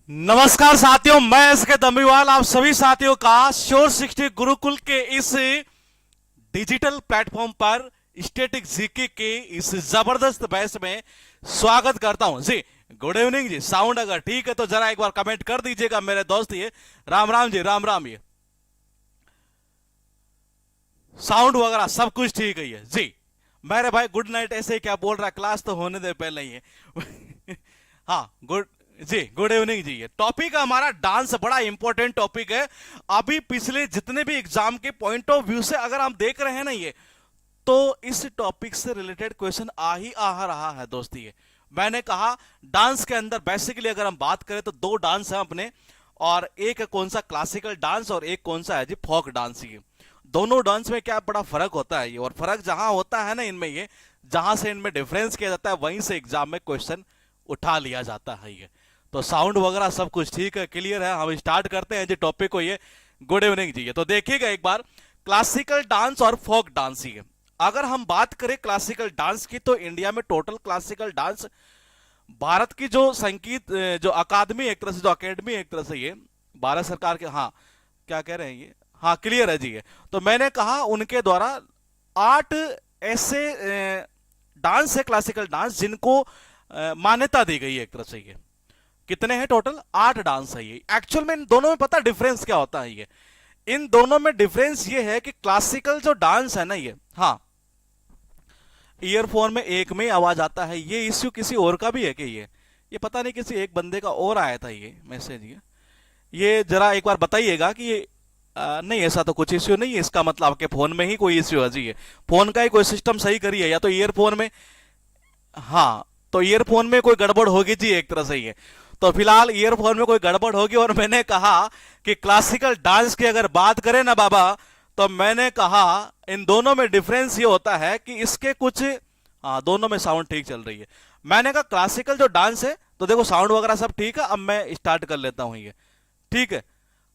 नमस्कार साथियों, मैं एसके दम्बीवाल आप सभी साथियों का श्योर 60 गुरुकुल के इस डिजिटल प्लेटफॉर्म पर स्टैटिक जीके के इस जबरदस्त बैच में स्वागत करता हूं जी। गुड इवनिंग जी। साउंड अगर ठीक है तो जरा एक बार कमेंट कर दीजिएगा मेरे दोस्त। ये राम राम जी, राम राम। ये साउंड वगैरह सब कुछ ठीक है जी। मेरे भाई गुड नाइट ऐसे ही क्या बोल रहा है, क्लास तो होने दे पहले ही है। हाँ गुड जी, गुड इवनिंग जी। ये टॉपिक हमारा डांस बड़ा इंपॉर्टेंट टॉपिक है। अभी पिछले जितने भी एग्जाम के पॉइंट ऑफ व्यू से अगर हम देख रहे हैं ना ये, तो इस टॉपिक से रिलेटेड क्वेश्चन आ रहा है दोस्ती। ये मैंने कहा डांस के अंदर बेसिकली अगर हम बात करें तो दो डांस है अपने, और एक है कौन सा क्लासिकल डांस और एक कौन सा है जी फोक डांस। ये दोनों डांस में क्या बड़ा फर्क होता है ये, और फर्क जहां होता है ना इनमें, ये जहां से इनमें डिफरेंस किया जाता है वहीं से एग्जाम में क्वेश्चन उठा लिया जाता है। ये तो साउंड वगैरह सब कुछ ठीक है, क्लियर है। हम स्टार्ट करते हैं जी टॉपिक को। ये गुड इवनिंग जी। ये तो देखिएगा एक बार, क्लासिकल डांस और फोक डांस। ही है अगर हम बात करें क्लासिकल डांस की, तो इंडिया में टोटल क्लासिकल डांस भारत की जो संगीत जो अकादमी एक तरह से, जो अकेडमी एक तरह से, ये भारत सरकार के, हाँ क्या कह रहे हैं ये, हाँ क्लियर है जी। ये तो मैंने कहा उनके द्वारा 8 ऐसे डांस है क्लासिकल डांस जिनको मान्यता दी गई है एक तरह से। ये कितने हैं टोटल? 8 डांस है। ये एक्चुअल में इन दोनों में पता डिफरेंस क्या होता है? ये इन दोनों में डिफरेंस ये है कि क्लासिकल जो डांस है ना, ये हाँ ईयरफोन में एक में आवाज आता है। ये इश्यू किसी और का भी है कि ये पता नहीं, किसी एक बंदे का और आया था ये मैसेज। ये जरा एक बार बताइएगा कि ये नहीं, ऐसा तो कुछ इश्यू नहीं है। इसका मतलब आपके फोन में ही कोई इश्यू है जी। ये फोन का ही कोई सिस्टम सही करिए, या तो ईयरफोन में, हाँ तो ईयरफोन में कोई गड़बड़ होगी जी एक तरह से। ही है तो फिलहाल ईयरफोन में कोई गड़बड़ होगी। और मैंने कहा कि क्लासिकल डांस की अगर बात करें ना बाबा, तो मैंने कहा इन दोनों में डिफरेंस ये होता है कि इसके कुछ, हाँ दोनों में साउंड ठीक चल रही है। मैंने कहा क्लासिकल जो डांस है, तो देखो साउंड वगैरह सब ठीक है। अब मैं स्टार्ट कर लेता हूं। ये ठीक है,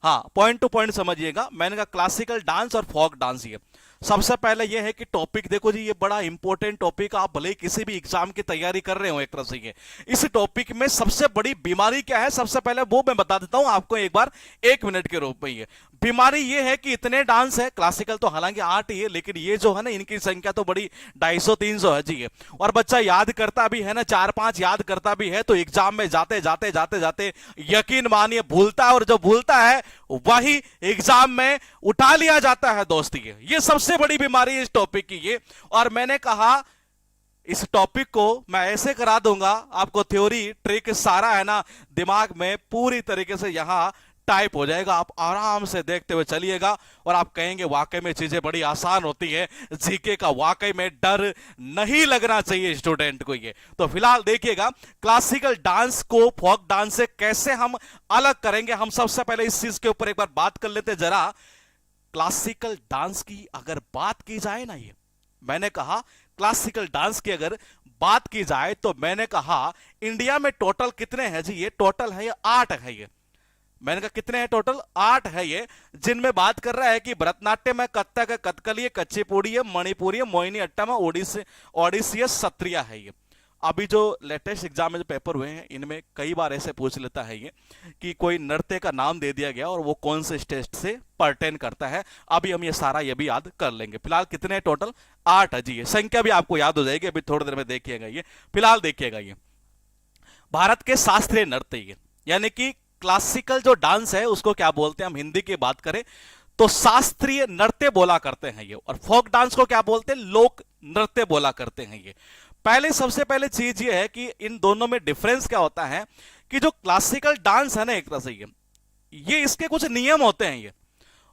हाँ पॉइंट टू पॉइंट समझिएगा। मैंने कहा क्लासिकल डांस और फोक डांस। ये सबसे पहले ये है कि टॉपिक देखो जी, ये बड़ा इंपॉर्टेंट टॉपिक। आप भले ही किसी भी एग्जाम की तैयारी कर रहे हो एक तरह से, ये इस टॉपिक में सबसे बड़ी बीमारी क्या है सबसे पहले वो मैं बता देता हूं आपको एक बार 1 मिनट के रूप में। ये बीमारी ये है कि इतने डांस है क्लासिकल, तो हालांकि 8 ही है, लेकिन ये जो है ना इनकी संख्या तो बड़ी 250-300 है जी। ये और बच्चा याद करता भी है ना, 4-5 याद करता भी है, तो एग्जाम में जाते जाते जाते जाते यकीन मानिए भूलता है, और जो भूलता है वही एग्जाम में उठा लिया जाता है दोस्ती। ये सबसे बड़ी बीमारी है इस टॉपिक की। ये और मैंने कहा इस टॉपिक को मैं ऐसे करा दूंगा आपको, थ्योरी ट्रिक सारा है ना दिमाग में पूरी तरीके से यहां टाइप हो जाएगा। आप आराम से देखते हुए चलिएगा और आप कहेंगे वाकई में चीजें बड़ी आसान होती है। जीके का वाकई में डर नहीं लगना चाहिए स्टूडेंट को। ये तो फिलहाल देखिएगा क्लासिकल डांस को फोक डांस से कैसे हम अलग करेंगे। हम सबसे पहले इस चीज के ऊपर एक बार बात कर लेते जरा। क्लासिकल डांस की अगर बात की जाए ना, ये मैंने कहा क्लासिकल डांस की अगर बात की जाए, तो मैंने कहा इंडिया में टोटल कितने हैं जी? ये टोटल है ये 8 है। ये मैंने कहा कितने हैं टोटल? 8 है। ये जिनमें बात कर रहा है कि भरतनाट्यम है, कथक है, कथकली है, कच्चीपुड़ी है, मणिपुरी है, मोहिनी अट्टम है, ओडिसी है, सत्रिया है। ये अभी जो लेटेस्ट एग्जाम में जो पेपर हुए हैं इनमें कई बार ऐसे पूछ लेता है ये कि कोई नृत्य का नाम दे दिया गया और वो कौन से स्टेट से परटेन करता है। अभी हम ये सारा ये भी याद कर लेंगे। फिलहाल कितने टोटल? 8 है जी। ये संख्या भी आपको याद हो जाएगी, अभी थोड़ी देर में देखिएगा। ये फिलहाल देखिएगा, ये भारत के शास्त्रीय नृत्य, ये यानी कि क्लासिकल जो डांस है उसको क्या बोलते हैं, हम हिंदी की बात करें तो शास्त्रीय नृत्य बोला करते हैं ये, और फोक डांस को क्या बोलते हैं? लोक नृत्य बोला करते हैं ये। पहले सबसे पहले चीज ये है कि इन दोनों में डिफरेंस क्या होता है कि जो क्लासिकल डांस है ना एक तरह से, ये इसके कुछ नियम होते हैं। ये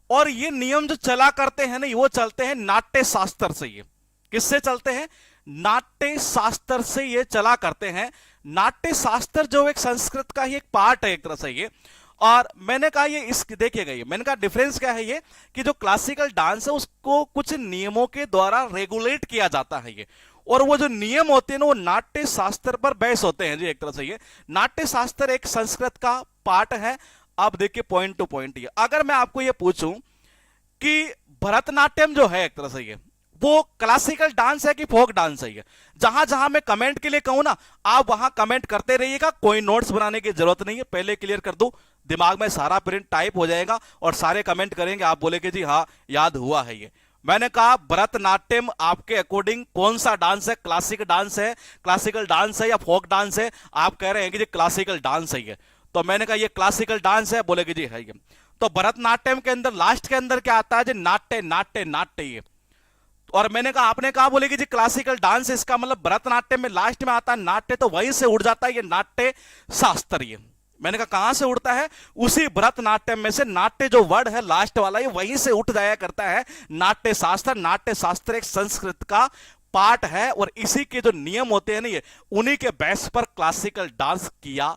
और ये नियम जो चला करते हैं ना, वो चलते हैं नाट्य शास्त्र से। ये किससे चलते हैं? नाट्य शास्त्र से ये चला करते हैं। नाट्य शास्त्र जो एक संस्कृत का ही एक पार्ट है एक तरह से। ये और मैंने कहा ये इस देखिएगा, ये मैंने कहा डिफरेंस क्या है ये कि जो क्लासिकल डांस है उसको कुछ नियमों के द्वारा रेगुलेट किया जाता है। ये और वो जो नियम होते हैं ना वो नाट्य शास्त्र पर बेस होते हैं जी एक तरह से। ये नाट्य शास्त्र एक संस्कृत का पार्ट है। अब देखिए पॉइंट टू पॉइंट, ये अगर मैं आपको ये पूछूं कि भरतनाट्यम जो है एक तरह से, ये वो क्लासिकल डांस है कि फोक डांस है। ये जहां जहां मैं कमेंट के लिए कहूं ना, आप वहां कमेंट करते रहिएगा, कोई नोट्स बनाने की जरूरत नहीं है। पहले क्लियर कर दूं, दिमाग में सारा प्रिंट टाइप हो जाएगा और सारे कमेंट करेंगे, आप बोलेंगे जी हाँ याद हुआ है ये। मैंने कहा भरतनाट्यम आपके अकॉर्डिंग कौन सा डांस है? क्लासिकल डांस है या फोक डांस है? आप कह रहे हैं कि जी क्लासिकल डांस है ये। तो मैंने कहा ये क्लासिकल डांस है, बोलेगे जी है ये। तो भरतनाट्यम के अंदर लास्ट के अंदर क्या आता है जी? नाट्य नाट्य नाट्य ये। और मैंने कहा, आपने कहा बोलेगी जी क्लासिकल डांस, इसका मतलब भरतनाट्यम में लास्ट में आता है नाट्य, तो वहीं से उड़ जाता है ये नाट्य शास्त्र ये। मैंने कहा कहां से उड़ता है? उसी भरतनाट्यम में से नाट्य जो वर्ड है लास्ट वाला, ये वहीं से उठ जाया करता है नाट्य शास्त्र। नाट्य शास्त्र एक संस्कृत का पार्ट है और इसी के जो नियम होते हैं ना, ये उन्हीं के बेस पर क्लासिकल डांस किया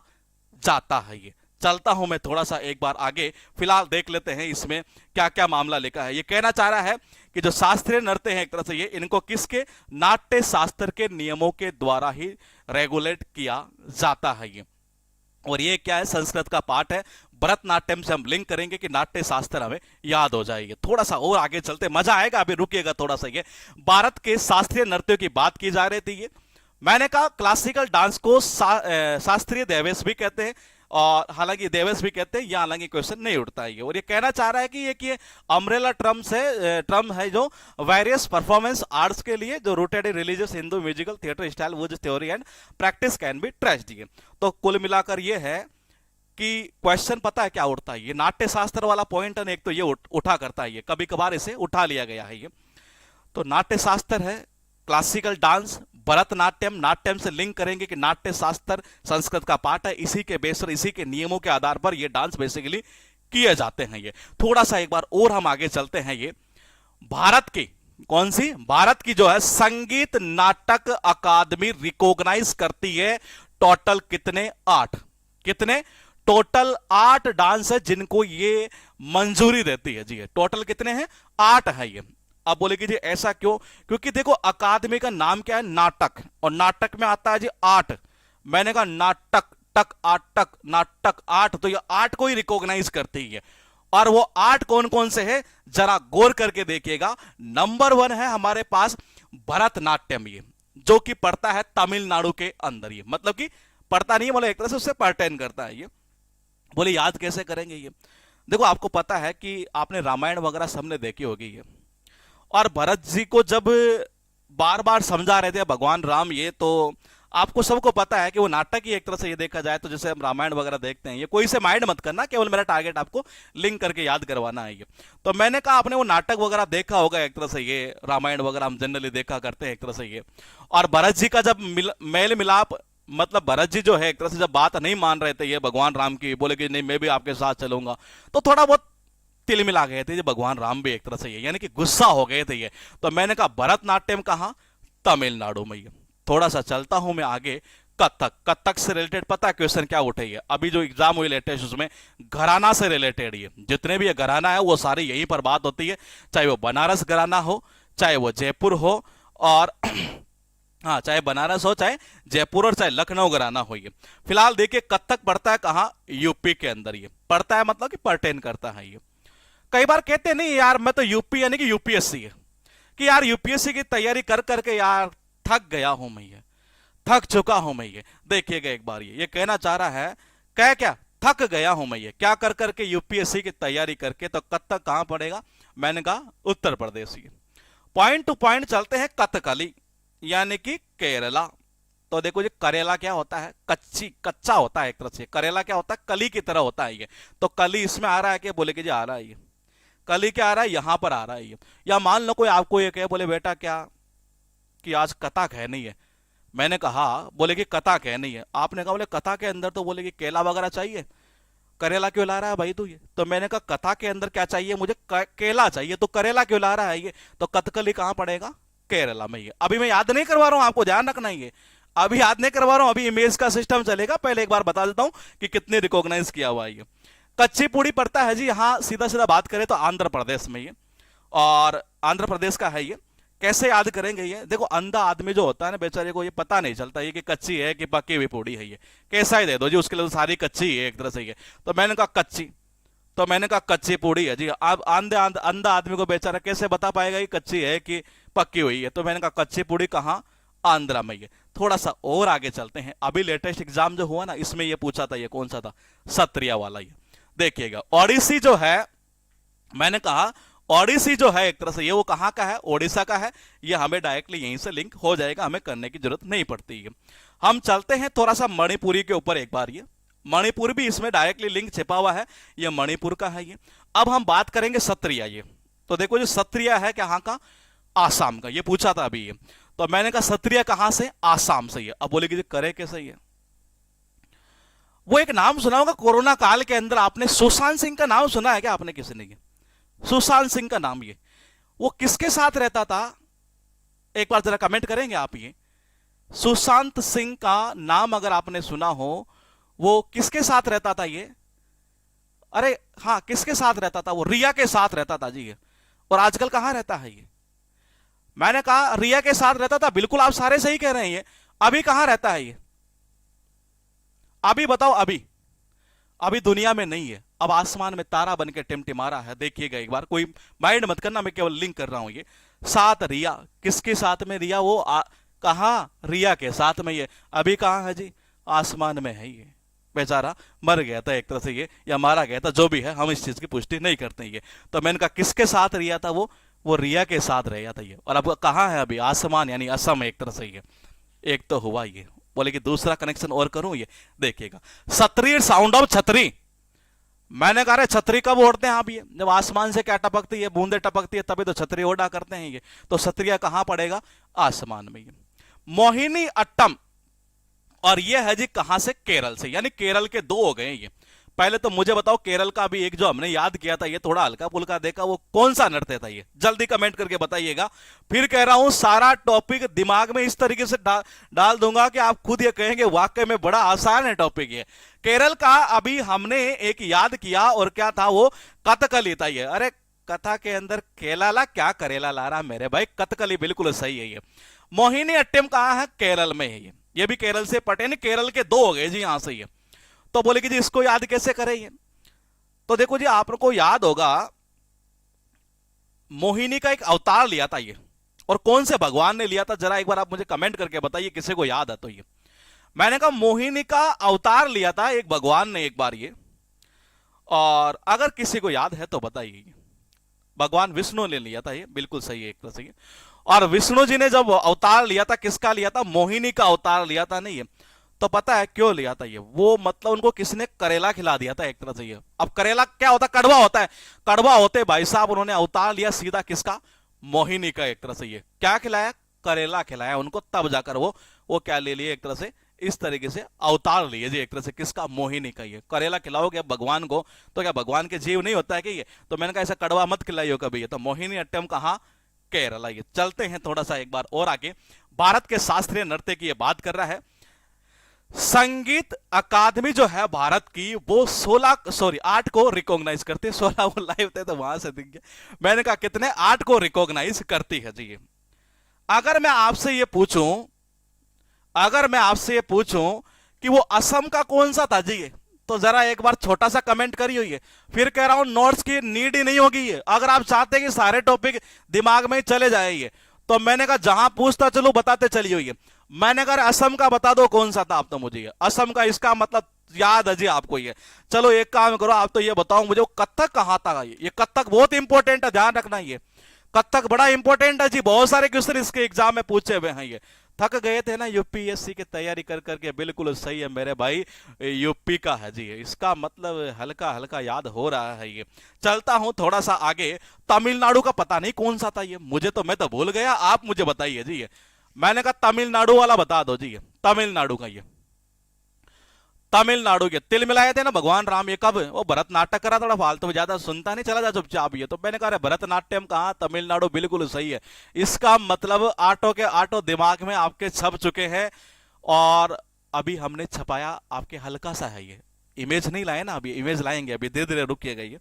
जाता है ये। चलता हूं मैं थोड़ा सा एक बार आगे, फिलहाल देख लेते हैं इसमें क्या क्या मामला लिखा है। ये कहना चाह रहा है कि जो शास्त्रीय नृत्य हैं एक तरह से ये, इनको किसके? नाट्य शास्त्र के नियमों के द्वारा ही रेगुलेट किया जाता है ये। और ये क्या है? संस्कृत का पार्ट है। भरतनाट्यम से हम लिंक करेंगे कि नाट्य शास्त्र हमें याद हो जाएगी। थोड़ा सा और आगे चलते, मजा आएगा, अभी रुकिएगा थोड़ा सा। ये भारत के शास्त्रीय नृत्यों की बात की जा रही थी ये। मैंने कहा क्लासिकल डांस को शास्त्रीय देवेश भी कहते हैं, और हालांकि देवेश भी कहते हैं, या हालांकि क्वेश्चन नहीं उठता है। और ये कहना चाह रहा है कि ये अम्ब्रेला टर्म है जो वेरियस परफॉर्मेंस आर्ट्स के लिए जो rooted in religious Hindu musical theatre style वो theory and practice can be traced. ये तो कुल मिलाकर ये है कि क्वेश्चन पता है क्या उठता है? ये नाट्य शास्त्र वाला पॉइंट है, एक तो ये उठा करता है, ये कभी कभार इसे उठा लिया गया है ये। तो नाट्य शास्त्र है, क्लासिकल डांस, भरतनाट्यम, नाट्यम से लिंक करेंगे कि नाट्य शास्त्र संस्कृत का पार्ट है, इसी के बेस पर, इसी के नियमों के आधार पर ये डांस बेसिकली किए जाते हैं ये। थोड़ा सा एक बार और हम आगे चलते हैं। ये भारत की कौन सी? भारत की जो है संगीत नाटक अकादमी रिकॉग्नाइज करती है टोटल कितने? 8। कितने? टोटल 8 डांस है जिनको ये मंजूरी देती है जी। टोटल कितने हैं? 8 है ये। अब बोलेगी जी ऐसा क्यों? क्योंकि देखो अकादमी का नाम क्या है? नाटक, और नाटक में आता है जी 8। मैंने कहा नाटक टक 8 टक नाटक 8, तो ये 8 को ही रिकॉग्नाइज करती है। और वो 8 कौन कौन से हैं जरा गौर करके देखिएगा। नंबर 1 है हमारे पास भरतनाट्यम, ये जो कि पड़ता है तमिलनाडु के अंदर। ये मतलब कि पड़ता नहीं है, मतलब एक तरह से उससे पर्टेन करता है ये। बोले याद कैसे करेंगे ये? देखो आपको पता है कि आपने रामायण वगैरह सबने देखी होगी ये, और भरत जी को जब बार बार समझा रहे थे भगवान राम ये, तो आपको सबको पता है कि वो नाटक ही एक तरह से ये देखा जाए तो जैसे हम रामायण वगैरह देखते हैं। ये कोई से माइंड मत करना, केवल मेरा टारगेट आपको लिंक करके याद करवाना है ये। तो मैंने कहा आपने वो नाटक वगैरह देखा होगा एक तरह से, ये रामायण वगैरह हम जनरली देखा करते हैं एक तरह से ये। और भरत जी का जब मेल मिलाप, मतलब भरत जी जो है एक तरह से जब बात नहीं मान रहे थे ये भगवान राम की, बोले कि नहीं मैं भी आपके साथ चलूंगा, तो थोड़ा बहुत तिल मिला गए थे भगवान राम भी एक तरह से ये, यानी कि गुस्सा हो गए थे ये। तो मैंने कहा भरतनाट्यम कहां? तमिलनाडु में ये। थोड़ा सा चलता हूं मैं आगे। कथक से रिलेटेड पता है क्वेश्चन क्या उठे? है अभी जो एग्जाम हुई लेटेस्ट, उसमें घराना से रिलेटेड ये जितने भी ये घराना है वो सारी यहीं पर बात होती है, चाहे वो बनारस घराना हो, चाहे वो जयपुर हो, और हाँ चाहे बनारस हो, चाहे जयपुर, और चाहे लखनऊ घराना हो। ये फिलहाल देखिए कथक पड़ता है कहां? यूपी के अंदर ये पड़ता है, मतलब कि पर्टेन करता है ये। कई बार कहते नहीं यार मैं तो यूपी यानी कि यूपीएससी है, कि यार यूपीएससी की तैयारी कर करके यार थक गया हूं मैं, ये थक चुका हूं मैं ये। देखिएगा एक बार ये कहना चाह रहा है क्या थक गया हूं मैं ये क्या कर करके यूपीएससी की तैयारी करके। तो कथक कहां पड़ेगा? मैंने कहा उत्तर प्रदेश। ये पॉइंट टू पॉइंट चलते हैं। कथकली यानी कि केरला। तो देखो जी करेला क्या होता है? कच्चा होता है एक तरह से। करेला क्या होता है? कली की तरह होता है ये। तो कली इसमें आ रहा है क्या? बोले कि जी आ रहा है ये। कली क्या आ रहा है? यहां पर आ रहा है ये। या मान लो कोई आपको ये कहे, बोले बेटा क्या कि आज कथक है नहीं है। मैंने कहा, बोले कि कथक है नहीं है। आपने कहा बोले कथा के अंदर तो बोले कि केला वगैरह चाहिए, करेला क्यों ला रहा है भाई तू ये? तो मैंने कहा कथा के अंदर क्या चाहिए मुझे? केला चाहिए, तो करेला क्यों ला रहा है ये? तो कथकली कहां पड़ेगा? केरला में। ये अभी मैं याद नहीं करवा रहा हूं, आपको ध्यान रखना है ये अभी याद नहीं करवा रहा हूं, अभी इमेज का सिस्टम चलेगा। पहले एक बार बता देता हूं कि कितने रिकॉग्नाइज किया हुआ है ये। कच्ची पूड़ी पड़ता है जी यहां, सीधा सीधा बात करें तो आंध्र प्रदेश में ये, और आंध्र प्रदेश का है ये। कैसे याद करेंगे ये? देखो अंधा आदमी जो होता है ना बेचारे को ये पता नहीं चलता ये कि कच्ची है कि पकी हुई पूड़ी है ये, कैसा ही दे दो जी उसके लिए तो सारी कच्ची है एक तरह से ये। तो मैंने कहा कच्ची, तो मैंने कहा कच्ची पूड़ी है जी। अब अंधा आदमी को बेचारा कैसे बता पाएगा कि कच्ची है कि पक्की हुई है। तो मैंने कहा कच्ची पूड़ी कहाँ, आंध्रा में। ये थोड़ा सा और आगे चलते हैं। अभी लेटेस्ट एग्जाम जो हुआ ना, इसमें ये पूछा था, ये कौन सा था, सत्रिया वाला। ये देखिएगा, ओडिसी जो है, मैंने कहा ओडिसी जो है एक तरह से ये वो कहाँ का है, ओडिशा का है। ये हमें डायरेक्टली यहीं से लिंक हो जाएगा, हमें करने की जरूरत नहीं पड़ती है। हम चलते हैं थोड़ा सा मणिपुरी के ऊपर एक बार। ये मणिपुर भी इसमें डायरेक्टली लिंक छिपा हुआ है, ये मणिपुर का है ये। अब हम बात करेंगे सत्रिया। ये तो देखो जो सत्रिया है कहाँ का, आसाम का। ये पूछा था अभी ये, तो मैंने कहा सत्रिया कहां से, आसाम से। ये अब बोलेगी जी करे कैसे ये। वो एक नाम सुना होगा कोरोना काल के अंदर, आपने सुशांत सिंह का नाम सुना है क्या आपने किसी ने? सुशांत सिंह का नाम, ये वो किसके साथ रहता था, एक बार जरा कमेंट करेंगे आप। ये सुशांत सिंह का नाम अगर आपने सुना हो, वो किसके साथ रहता था ये? अरे हाँ, किसके साथ रहता था वो? रिया के साथ रहता था जी ये। और आजकल कहां रहता है ये? मैंने कहा रिया के साथ रहता था, बिल्कुल आप सारे सही कह रहे हैं। ये अभी कहां रहता है ये? अभी बताओ। अभी दुनिया में नहीं है, अब आसमान में तारा बन के टिमटिमा रहा है। देखिएगा एक बार, कोई माइंड मत करना, मैं केवल लिंक कर रहा हूं। ये साथ रिया, किसके साथ में रिया? वो कहा रिया के साथ में। ये अभी कहां है जी? आसमान में है। ये बेचारा मर गया था एक तरह से ये, या मारा गया था, जो भी है, हम इस चीज की पुष्टि नहीं करते ये। तो मैंने कहा किसके साथ रिया था वो रिया के साथ रह था ये। और अब कहां है? अभी आसमान यानी असम एक तरह से ये। एक तो हुआ ये। बोले कि दूसरा कनेक्शन और करूं। ये देखिएगा, सत्री साउंड ऑफ छतरी। मैंने कहा छतरी कब ओढ़ते हैं आप? ये जब आसमान से क्या टपकती है, बूंदे टपकती है, तभी तो छतरी ओढ़ा करते हैं ये। तो सत्रिया कहां पड़ेगा? आसमान में। ये मोहिनी अट्टम, और ये है जी कहां से? केरल से। यानी केरल के दो हो गए ये। पहले तो मुझे बताओ, केरल का भी एक जो हमने याद किया था, ये थोड़ा हल्का फुल्का देखा, वो कौन सा नृत्य था ये? जल्दी कमेंट करके बताइएगा। फिर कह रहा हूं, सारा टॉपिक दिमाग में इस तरीके से डाल दूंगा कि आप खुद ये कहेंगे वाकई में बड़ा आसान है टॉपिक ये। केरल का अभी हमने एक याद किया, और क्या था वो? कथकली था ये। अरे कथा के अंदर केला ला, क्या करेला ला रहा मेरे भाई? कथकली बिल्कुल सही है ये। मोहिनी अट्टम कहां है? केरल में है ये भी केरल से पटे नहीं, केरल के दो हो गए जी यहां से ये। तो बोले कि जी इसको याद कैसे करें ये? तो देखो जी, आपको याद होगा मोहिनी का एक अवतार लिया था ये, और कौन से भगवान ने लिया था, जरा एक बार आप मुझे कमेंट करके बताइए, किसी को याद है तो ये। मैंने कहा मोहिनी का अवतार लिया था एक भगवान ने एक बार ये, और अगर किसी को याद है तो बताइए। भगवान विष्णु ने लिया था ये, बिल्कुल सही है एक तरह से। और विष्णु जी ने जब अवतार लिया था, किसका लिया था? मोहिनी का अवतार लिया था नहीं ये। तो पता है क्यों लिया था ये? वो मतलब उनको किसने करेला खिला दिया था एक तरह से ये। अब करेला क्या होता है? कड़वा होता है। कड़वा होते भाई साहब उन्होंने अवतार लिया सीधा किसका? मोहिनी का एक तरह से ये। क्या खिलाया? करेला खिलाया उनको, तब जाकर वो क्या ले लिए एक तरह से, इस तरीके से अवतार लिए जी एक तरह से। किसका? मोहिनी का ये। करेला खिलाओगे भगवान को तो क्या भगवान के जीव नहीं होता है कि ये? तो मैंने कहा ऐसा कड़वा मत खिलाइयो कभी ये। तो मोहिनी अट्टम कहां? केरला। ये चलते हैं थोड़ा सा एक बार और आगे। भारत के शास्त्रीय नृत्य की ये बात कर रहा है। संगीत अकादमी जो है भारत की, वो 8 को रिकॉग्नाइज करती है। 16 वो लाइव थे तो वहां से दिख गया। मैंने कहा कितने? 8 को रिकॉग्नाइज करती है जी। अगर मैं आपसे ये पूछूं कि वो असम का कौन सा था जी ये, तो जरा एक बार छोटा सा कमेंट करिए। फिर कह रहा हूं नोट्स की नीड ही नहीं होगी ये। अगर आप चाहते हैं कि सारे टॉपिक दिमाग में चले जाएंगे, तो मैंने कहा जहां पूछता चलो बताते चलिए। मैंने कहा असम का बता दो कौन सा था आप, तो मुझे असम का इसका मतलब याद है जी आपको ये। चलो एक काम करो, आप तो ये बताओ मुझे, वो कथक कहां था? ये कथक बहुत इंपॉर्टेंट है, ध्यान रखना। ये कथक बड़ा इंपॉर्टेंट है जी, बहुत सारे क्वेश्चन इसके एग्जाम में पूछे हुए हैं ये। थक गए थे ना यूपीएससी की तैयारी कर करके? बिल्कुल सही है मेरे भाई, यूपी का है जी। इसका मतलब हल्का हल्का याद हो रहा है ये। चलता हूं थोड़ा सा आगे। तमिलनाडु का पता नहीं कौन सा था ये, मैं तो भूल गया, आप मुझे बताइए जी ये। मैंने कहा तमिलनाडु वाला बता दो जी ये। तमिलनाडु का ये, तमिलनाडु के तिल मिलाए थे ना भगवान राम, ये कब? वो भरतनाट्यम करा, थोड़ा फालतू में ज्यादा सुनता नहीं, चला जा चुपचाप ये। तो मैंने कहा भरतनाट्यम कहाँ? तमिलनाडु, बिल्कुल सही है। इसका मतलब आटो के आटो दिमाग में आपके छप चुके हैं, और अभी हमने छपाया आपके हल्का सा है ये। इमेज नहीं लाए ना, अभी इमेज लाएंगे, अभी धीरे धीरे रुकिएगा ये।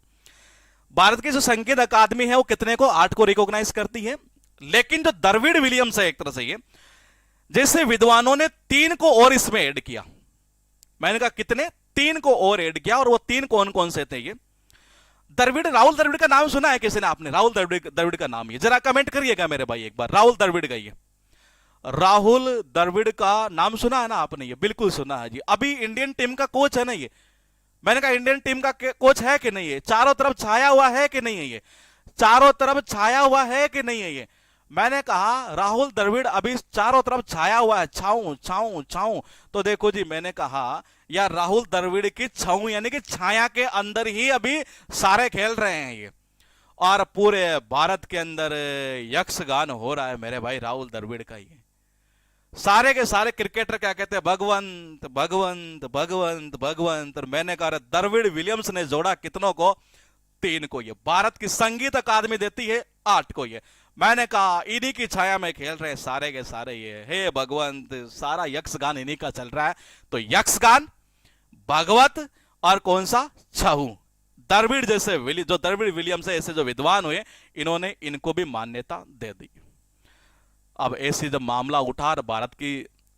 भारत की जो संगीत अकादमी है वो कितने को? 8 को रिकॉग्नाइज करती है। लेकिन जो द्रविड़ विलियम्स है एक तरह से ये, जैसे विद्वानों ने 3 को और इसमें ऐड किया। मैंने कहा कितने? 3 को और ऐड किया। और वो 3 कौन कौन से थे ये? द्रविड़, राहुल द्रविड़ का नाम सुना है किसी ने? आपने राहुल द्रविड़ का नाम, ये जरा कमेंट करिएगा मेरे भाई एक बार, राहुल द्रविड़ का, ये राहुल द्रविड़ का नाम सुना है ना आपने? ये बिल्कुल सुना है जी। अभी इंडियन टीम का कोच है ना ये। मैंने कहा इंडियन टीम का कोच है कि नहीं है? चारों तरफ छाया हुआ है कि नहीं है ये? चारों तरफ छाया हुआ है कि नहीं है ये? मैंने कहा राहुल द्रविड़ अभी चारों तरफ छाया हुआ है, छाऊं छाऊं छाऊं। तो देखो जी, मैंने कहा यार राहुल द्रविड़ की छाऊं यानी कि छाया के अंदर ही अभी सारे खेल रहे हैं ये, और पूरे भारत के अंदर यक्षगान हो रहा है मेरे भाई राहुल द्रविड़ का। ये सारे के सारे क्रिकेटर क्या कहते हैं, भगवंत भगवंत भगवंत भगवंत। और मैंने कहा द्रविड़ विलियम्स ने जोड़ा कितनों को? 3 को। ये भारत की संगीत अकादमी देती है 8 को। ये मैंने कहा इन्हीं की छाया में खेल रहे सारे के सारे ये, हे भगवंत, सारा यक्षगान इन्हीं का चल रहा है। तो यक्षगान, भगवत और कौन सा? छहू। द्रविड़ जैसे जो द्रविड़ विलियम्स है, ऐसे जो विद्वान हुए, इन्होंने इनको भी मान्यता दे दी। अब ऐसी जब मामला उठा और भारत की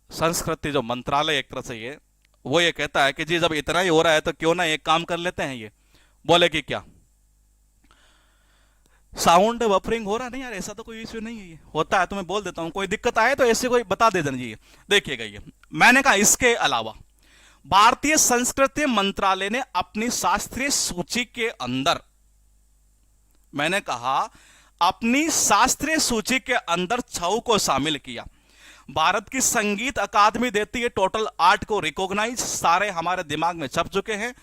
संस्कृति जो मंत्रालय एक तरह से ये, वो ये कहता है कि जी जब इतना ही हो रहा है तो क्यों ना एक काम कर लेते हैं। ये बोले कि क्या साउंड बफरिंग हो रहा? नहीं यार, ऐसा तो कोई इश्यू नहीं है, ये होता है तो मैं बोल देता हूं, कोई दिक्कत आए तो ऐसे कोई बता दे दीजिए। देखिएगा ये मैंने कहा इसके अलावा भारतीय संस्कृति मंत्रालय ने अपनी शास्त्रीय सूची के अंदर, मैंने कहा अपनी शास्त्रीय सूची के अंदर छऊ को शामिल किया। भारत की संगीत अकादमी देती है टोटल 8 को रिकॉग्नाइज, सारे हमारे दिमाग में छप चुके हैं।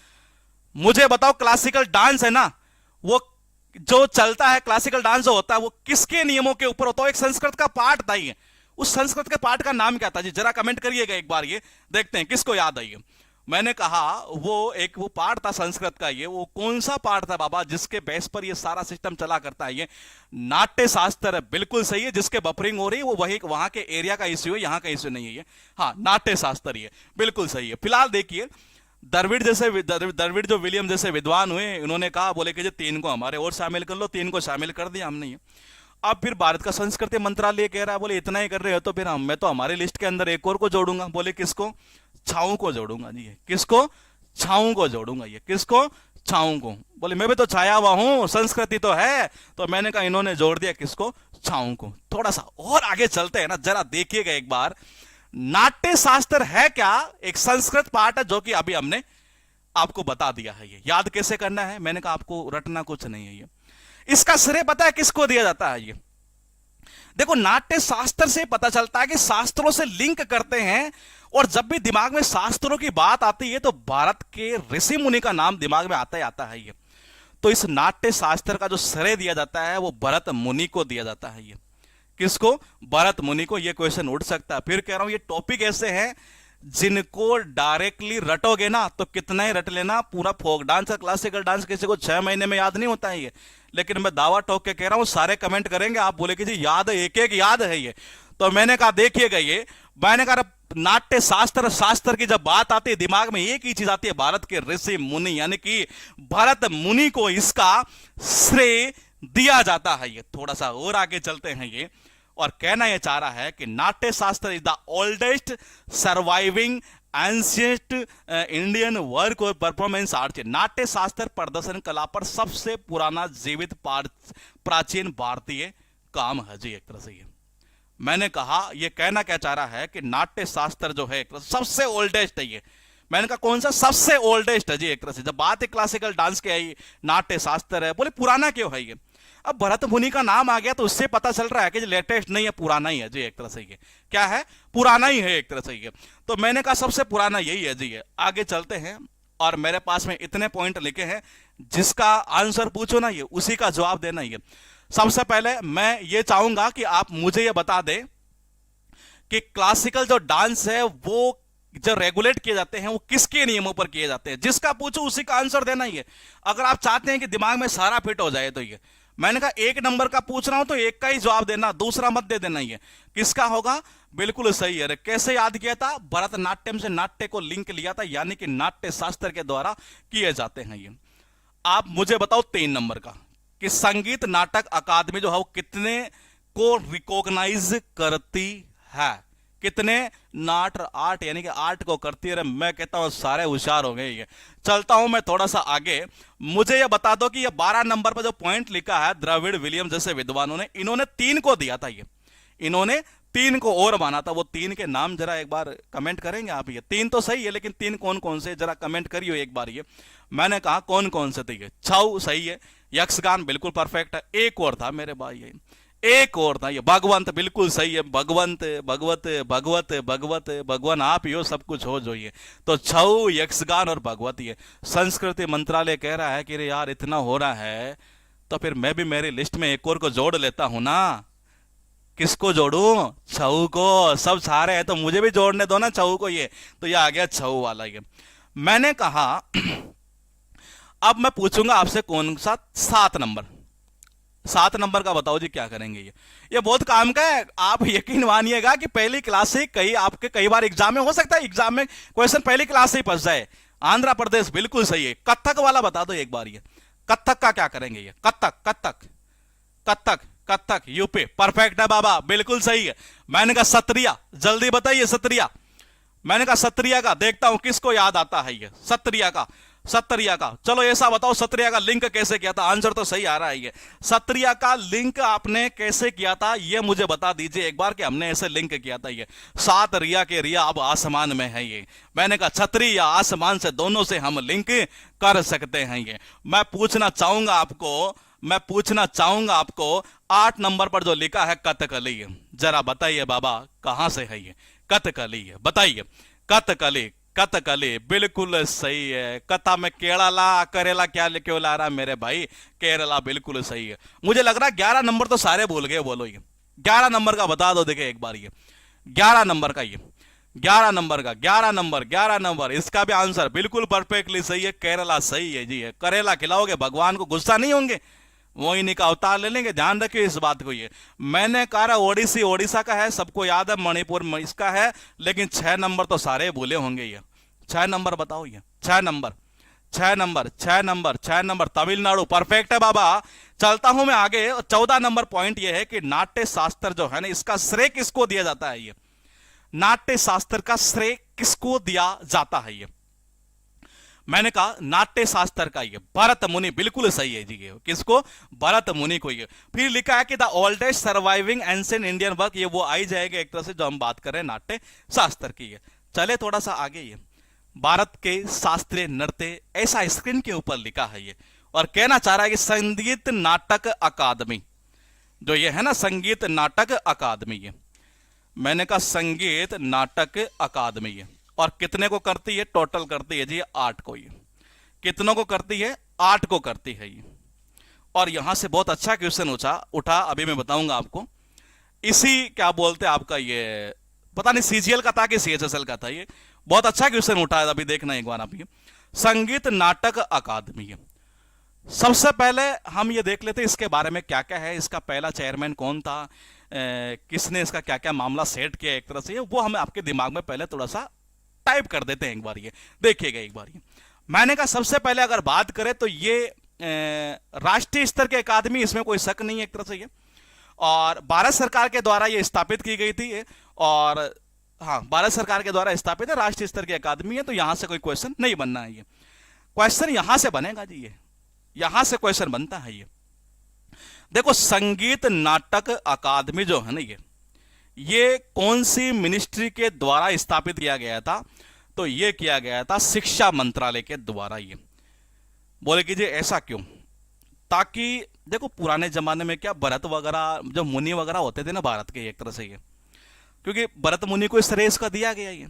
मुझे बताओ क्लासिकल डांस है ना, वो जो चलता है, क्लासिकल डांस जो होता है वो किसके नियमों के ऊपर होता है? एक संस्कृत का पाठ था ये, उस संस्कृत के पाठ का नाम क्या था जी? जरा कमेंट करिएगा एक बार, ये देखते हैं किसको याद आई। मैंने कहा वो पाठ था संस्कृत का, ये वो कौन सा पाठ था बाबा जिसके बेस पर ये सारा सिस्टम चला करता है? ये नाट्य शास्त्र है, बिल्कुल सही है। जिसके बफरिंग हो रही है वो वहां के एरिया का इश्यू है, यहां का इश्यू नहीं है ये। हाँ, नाट्य शास्त्र ये बिल्कुल सही है। फिलहाल देखिए द्रविड़ जो विलियम जैसे विद्वान हुए, उन्होंने कहा, बोले कि 3 को हमारे और शामिल कर लो। 3 को शामिल कर दिया हमने। अब फिर भारत का संस्कृति मंत्रालय कह रहा है, बोले इतना ही कर रहे हो तो फिर मैं तो हमारी लिस्ट के अंदर एक और को जोड़ूंगा। बोले किसको? छाऊ को जोड़ूंगा जी। किसको? छाऊ को जोड़ूंगा। ये किसको? छाऊ को। बोले मैं भी तो छाया हुआ हूं, संस्कृति तो है। तो मैंने कहा इन्होंने जोड़ दिया किसको? छाऊ को। थोड़ा सा और आगे चलते हैं ना, जरा देखिएगा एक बार। नाट्य शास्त्र है क्या? एक संस्कृत पाठ है जो कि अभी हमने आपको बता दिया है। ये याद कैसे करना है? मैंने कहा आपको रटना कुछ नहीं है। ये इसका श्रेय पता है किसको दिया जाता है? ये देखो, नाट्य शास्त्र से पता चलता है कि शास्त्रों से लिंक करते हैं, और जब भी दिमाग में शास्त्रों की बात आती है तो भारत के ऋषि मुनि का नाम दिमाग में आता ही आता है। ये तो इस नाट्य शास्त्र का जो श्रेय दिया जाता है वो भरत मुनि को दिया जाता है। ये किसको? भरत मुनि को। ये क्वेश्चन उठ सकता है। फिर कह रहा हूं ये टॉपिक ऐसे हैं जिनको डायरेक्टली रटोगे ना तो कितना ही रट लेना। पूरा फोक डांस और क्लासिकल डांस किसी को 6 महीने में याद नहीं होता है ये, लेकिन मैं दावा ठोक के कह रहा हूं सारे कमेंट करेंगे, आप बोले कि जी याद है, एक एक याद है ये। तो मैंने कहा देखिएगा, ये मैंने कहा नाट्य शास्त्र की जब बात आती है दिमाग में एक ही चीज आती है, भारत के ऋषि मुनि, यानी कि भरत मुनि को इसका श्रेय दिया जाता है। ये थोड़ा सा और आगे चलते हैं ये, और कहना यह चाह रहा है कि नाट्य शास्त्र is the oldest surviving ancient Indian work और परफॉर्मेंस आर्ट। नाट्य शास्त्र प्रदर्शन कला पर सबसे पुराना जीवित प्राचीन भारतीय काम है जी एक तरह से। ये मैंने कहा ये कहना क्या चाह रहा है कि नाट्य शास्त्र जो है सबसे ओल्डेस्ट है। ये मैंने कहा कौन सा? सबसे ओल्डेस्ट है जी एक तरह से। जब बात है क्लासिकल डांस की आई, नाट्य शास्त्र है, बोले पुराना क्यों है ये? अब भरत मुनि का नाम आ गया तो उससे पता चल रहा है कि लेटेस्ट नहीं है, पुराना ही है जी एक तरह से। ये क्या है? पुराना ही है एक तरह से। ये तो मैंने कहा सबसे पुराना यही है जी। ये आगे चलते हैं, और मेरे पास में इतने पॉइंट लिखे हैं, जिसका आंसर पूछो ना ये उसी का जवाब देना। ये सबसे पहले मैं ये चाहूंगा कि आप मुझे ये बता दें कि क्लासिकल जो डांस है वो जो रेगुलेट किए जाते हैं वो किसके नियमों पर किए जाते हैं? जिसका पूछो उसी का आंसर देना ही है। अगर आप चाहते हैं कि दिमाग में सारा फिट हो जाए तो ये मैंने कहा 1 नंबर का पूछ रहा हूं तो 1 का ही जवाब देना, दूसरा मत दे देना। ये किसका होगा? बिल्कुल सही है। कैसे याद किया था? भरतनाट्यम से नाट्य को लिंक लिया था, यानी कि नाट्य शास्त्र के द्वारा किए जाते हैं। ये आप मुझे बताओ 3 नंबर का कि संगीत नाटक अकादमी जो है वो कितने को रिकॉग्नाइज करती है? कितने? 8 और 8 यानी कि 8 को करती है। मैं कहता हूं सारे होशियार हो गए ये। चलता हूं मैं थोड़ा सा आगे। मुझे ये बता दो कि ये 12 नंबर पर जो पॉइंट लिखा है द्रविड़ विलियम जैसे विद्वानों ने, इन्होंने 3 को दिया था। ये इन्होंने 3 को और माना था। वो 3 के नाम जरा एक बार कमेंट करेंगे आप? ये 3 तो सही है, लेकिन 3 कौन कौन से जरा कमेंट करियो एक बार। ये मैंने कहा कौन कौन से थे? ये छऊ सही है, यक्षगान बिल्कुल परफेक्ट है, एक और था मेरे भाई, ये एक और था, ये भगवंत बिल्कुल सही है, भगवंत भगवत भगवत भगवत भगवान आप ही हो, सब कुछ हो जो। ये तो छऊ, यक्षगान और भगवत। ये संस्कृति मंत्रालय कह रहा है कि रे यार इतना हो रहा है तो फिर मैं भी मेरी लिस्ट में एक और को जोड़ लेता हूं ना। किसको जोड़ूं? छऊ को। सब सारे हैं तो मुझे भी जोड़ने दो ना छऊ को। ये तो ये आ गया छऊ वाला। ये मैंने कहा अब मैं पूछूंगा आपसे कौन सा 7 नंबर। 7 नंबर का बताओ जी क्या करेंगे? ये बहुत काम का है। आप यकीन मानिएगा कि पहली क्लास से कई आपके कई बार एग्जाम में हो सकता है, एग्जाम में क्वेश्चन पहली क्लास से ही फंस जाए। आंध्र प्रदेश बिल्कुल सही है। कत्थक वाला बता दो एक बार। ये कत्थक का क्या करेंगे? ये कत्थक कत्थक कत्थक कत्थक यूपी परफेक्ट है बाबा, बिल्कुल सही है। मैंने कहा सत्रिया, जल्दी बताइए सत्रिया। मैंने कहा सत्रिया का, देखता हूं किसको याद आता है ये सत्रिया का। सत्रिया का, चलो ऐसा बताओ सत्रिया का लिंक कैसे किया था? आंसर तो सही आ रहा है। ये सत्रिया का लिंक आपने कैसे किया था ये मुझे बता दीजिए एक बार कि हमने ऐसे लिंक किया था। ये 7 रिया के रिया अब आसमान में है। ये मैंने कहा छतरी या आसमान से दोनों से हम लिंक कर सकते हैं। ये मैं पूछना चाहूंगा आपको 8 नंबर पर जो लिखा है कथकली, जरा बताइए बाबा कहां से है ये कथकली? बताइए। कथकली, कथकली बिल्कुल सही है। कथा में केरला करेला क्या क्यों ला रहा मेरे भाई? केरला बिल्कुल सही है। मुझे लग रहा है 11 नंबर तो सारे भूल गए। बोलो ये 11 नंबर का बता दो देखिए एक बार। ये 11 नंबर का, ये 11 नंबर का, 11 नंबर इसका भी आंसर बिल्कुल परफेक्टली सही है। केरला सही है जी। है करेला खिलाओगे भगवान को, गुस्सा नहीं होंगे, मोहिनी का अवतार ले लेंगे। ध्यान रखिए इस बात को। ये मैंने कहा ओडिसी ओडिशा का है, सबको याद है, मणिपुर इसका है, लेकिन 6 नंबर तो सारे भूले होंगे। ये 6 नंबर बताओ। ये 6 number 6 number 6 number 6 number Tamil Nadu perfect है बाबा। चलता हूं मैं आगे। 14 नंबर पॉइंट ये है कि नाट्य शास्त्र जो है ना, इसका श्रेय किसको दिया जाता है? ये नाट्य शास्त्र का श्रेय किसको दिया जाता है? ये मैंने कहा नाट्य शास्त्र का, ये भरत मुनि बिल्कुल सही है जी। ये किसको? भरत मुनि को। ये फिर लिखा है कि the oldest surviving ancient Indian work, ये वो आई जाएगा एक तरह से जो हम बात कर रहे हैं नाट्य शास्त्र की। है चले थोड़ा सा आगे। ये भारत के शास्त्रीय नृत्य ऐसा स्क्रीन के ऊपर लिखा है ये, और कहना चाह रहा है कि संगीत नाटक अकादमी जो ये है ना, संगीत नाटक अकादमी। ये मैंने कहा संगीत नाटक अकादमी है, और कितने को करती है? टोटल करती है जी 8 को। ये कितनों को करती है? 8 को करती है ये। और यहां से बहुत अच्छा क्वेश्चन उठा अभी मैं बताऊंगा आपको। इसी क्या बोलते हैं आपका, ये पता नहीं सीजीएल का था कि सीएचएसएल का था। ये बहुत अच्छा क्वेश्चन उठा है, अभी देखना एक बार आप। ये संगीत नाटक अकादमी है। सबसे पहले हम ये देख लेते हैं इसके बारे में क्या क्या है, इसका पहला चेयरमैन कौन था, किसने इसका क्या क्या मामला सेट किया एक तरह से, वो हम आपके दिमाग में पहले थोड़ा सा टाइप कर देते हैं एक बार। ये देखिएगा एक बार। ये मैंने कहा सबसे पहले अगर बात करें तो ये राष्ट्रीय स्तर के अकादमी, इसमें कोई शक नहीं है एक तरह से। ये और भारत सरकार के द्वारा ये स्थापित की गई थी, और हाँ भारत सरकार के द्वारा स्थापित है, राष्ट्रीय स्तर की अकादमी है। तो यहां से कोई क्वेश्चन नहीं बनना है। ये क्वेश्चन यहां से बनेगा जी। ये यहां से क्वेश्चन बनता है। ये देखो संगीत नाटक अकादमी जो है ना, ये कौन सी मिनिस्ट्री के द्वारा स्थापित किया गया था? तो ये किया गया था शिक्षा मंत्रालय के द्वारा। ये बोले कीजिए ऐसा क्यों? ताकि देखो पुराने जमाने में क्या भरत वगैरह जो मुनि वगैरह होते थे ना भारत के, एक तरह से ये क्योंकि भरत मुनि को इस तरह इसका दिया गया। ये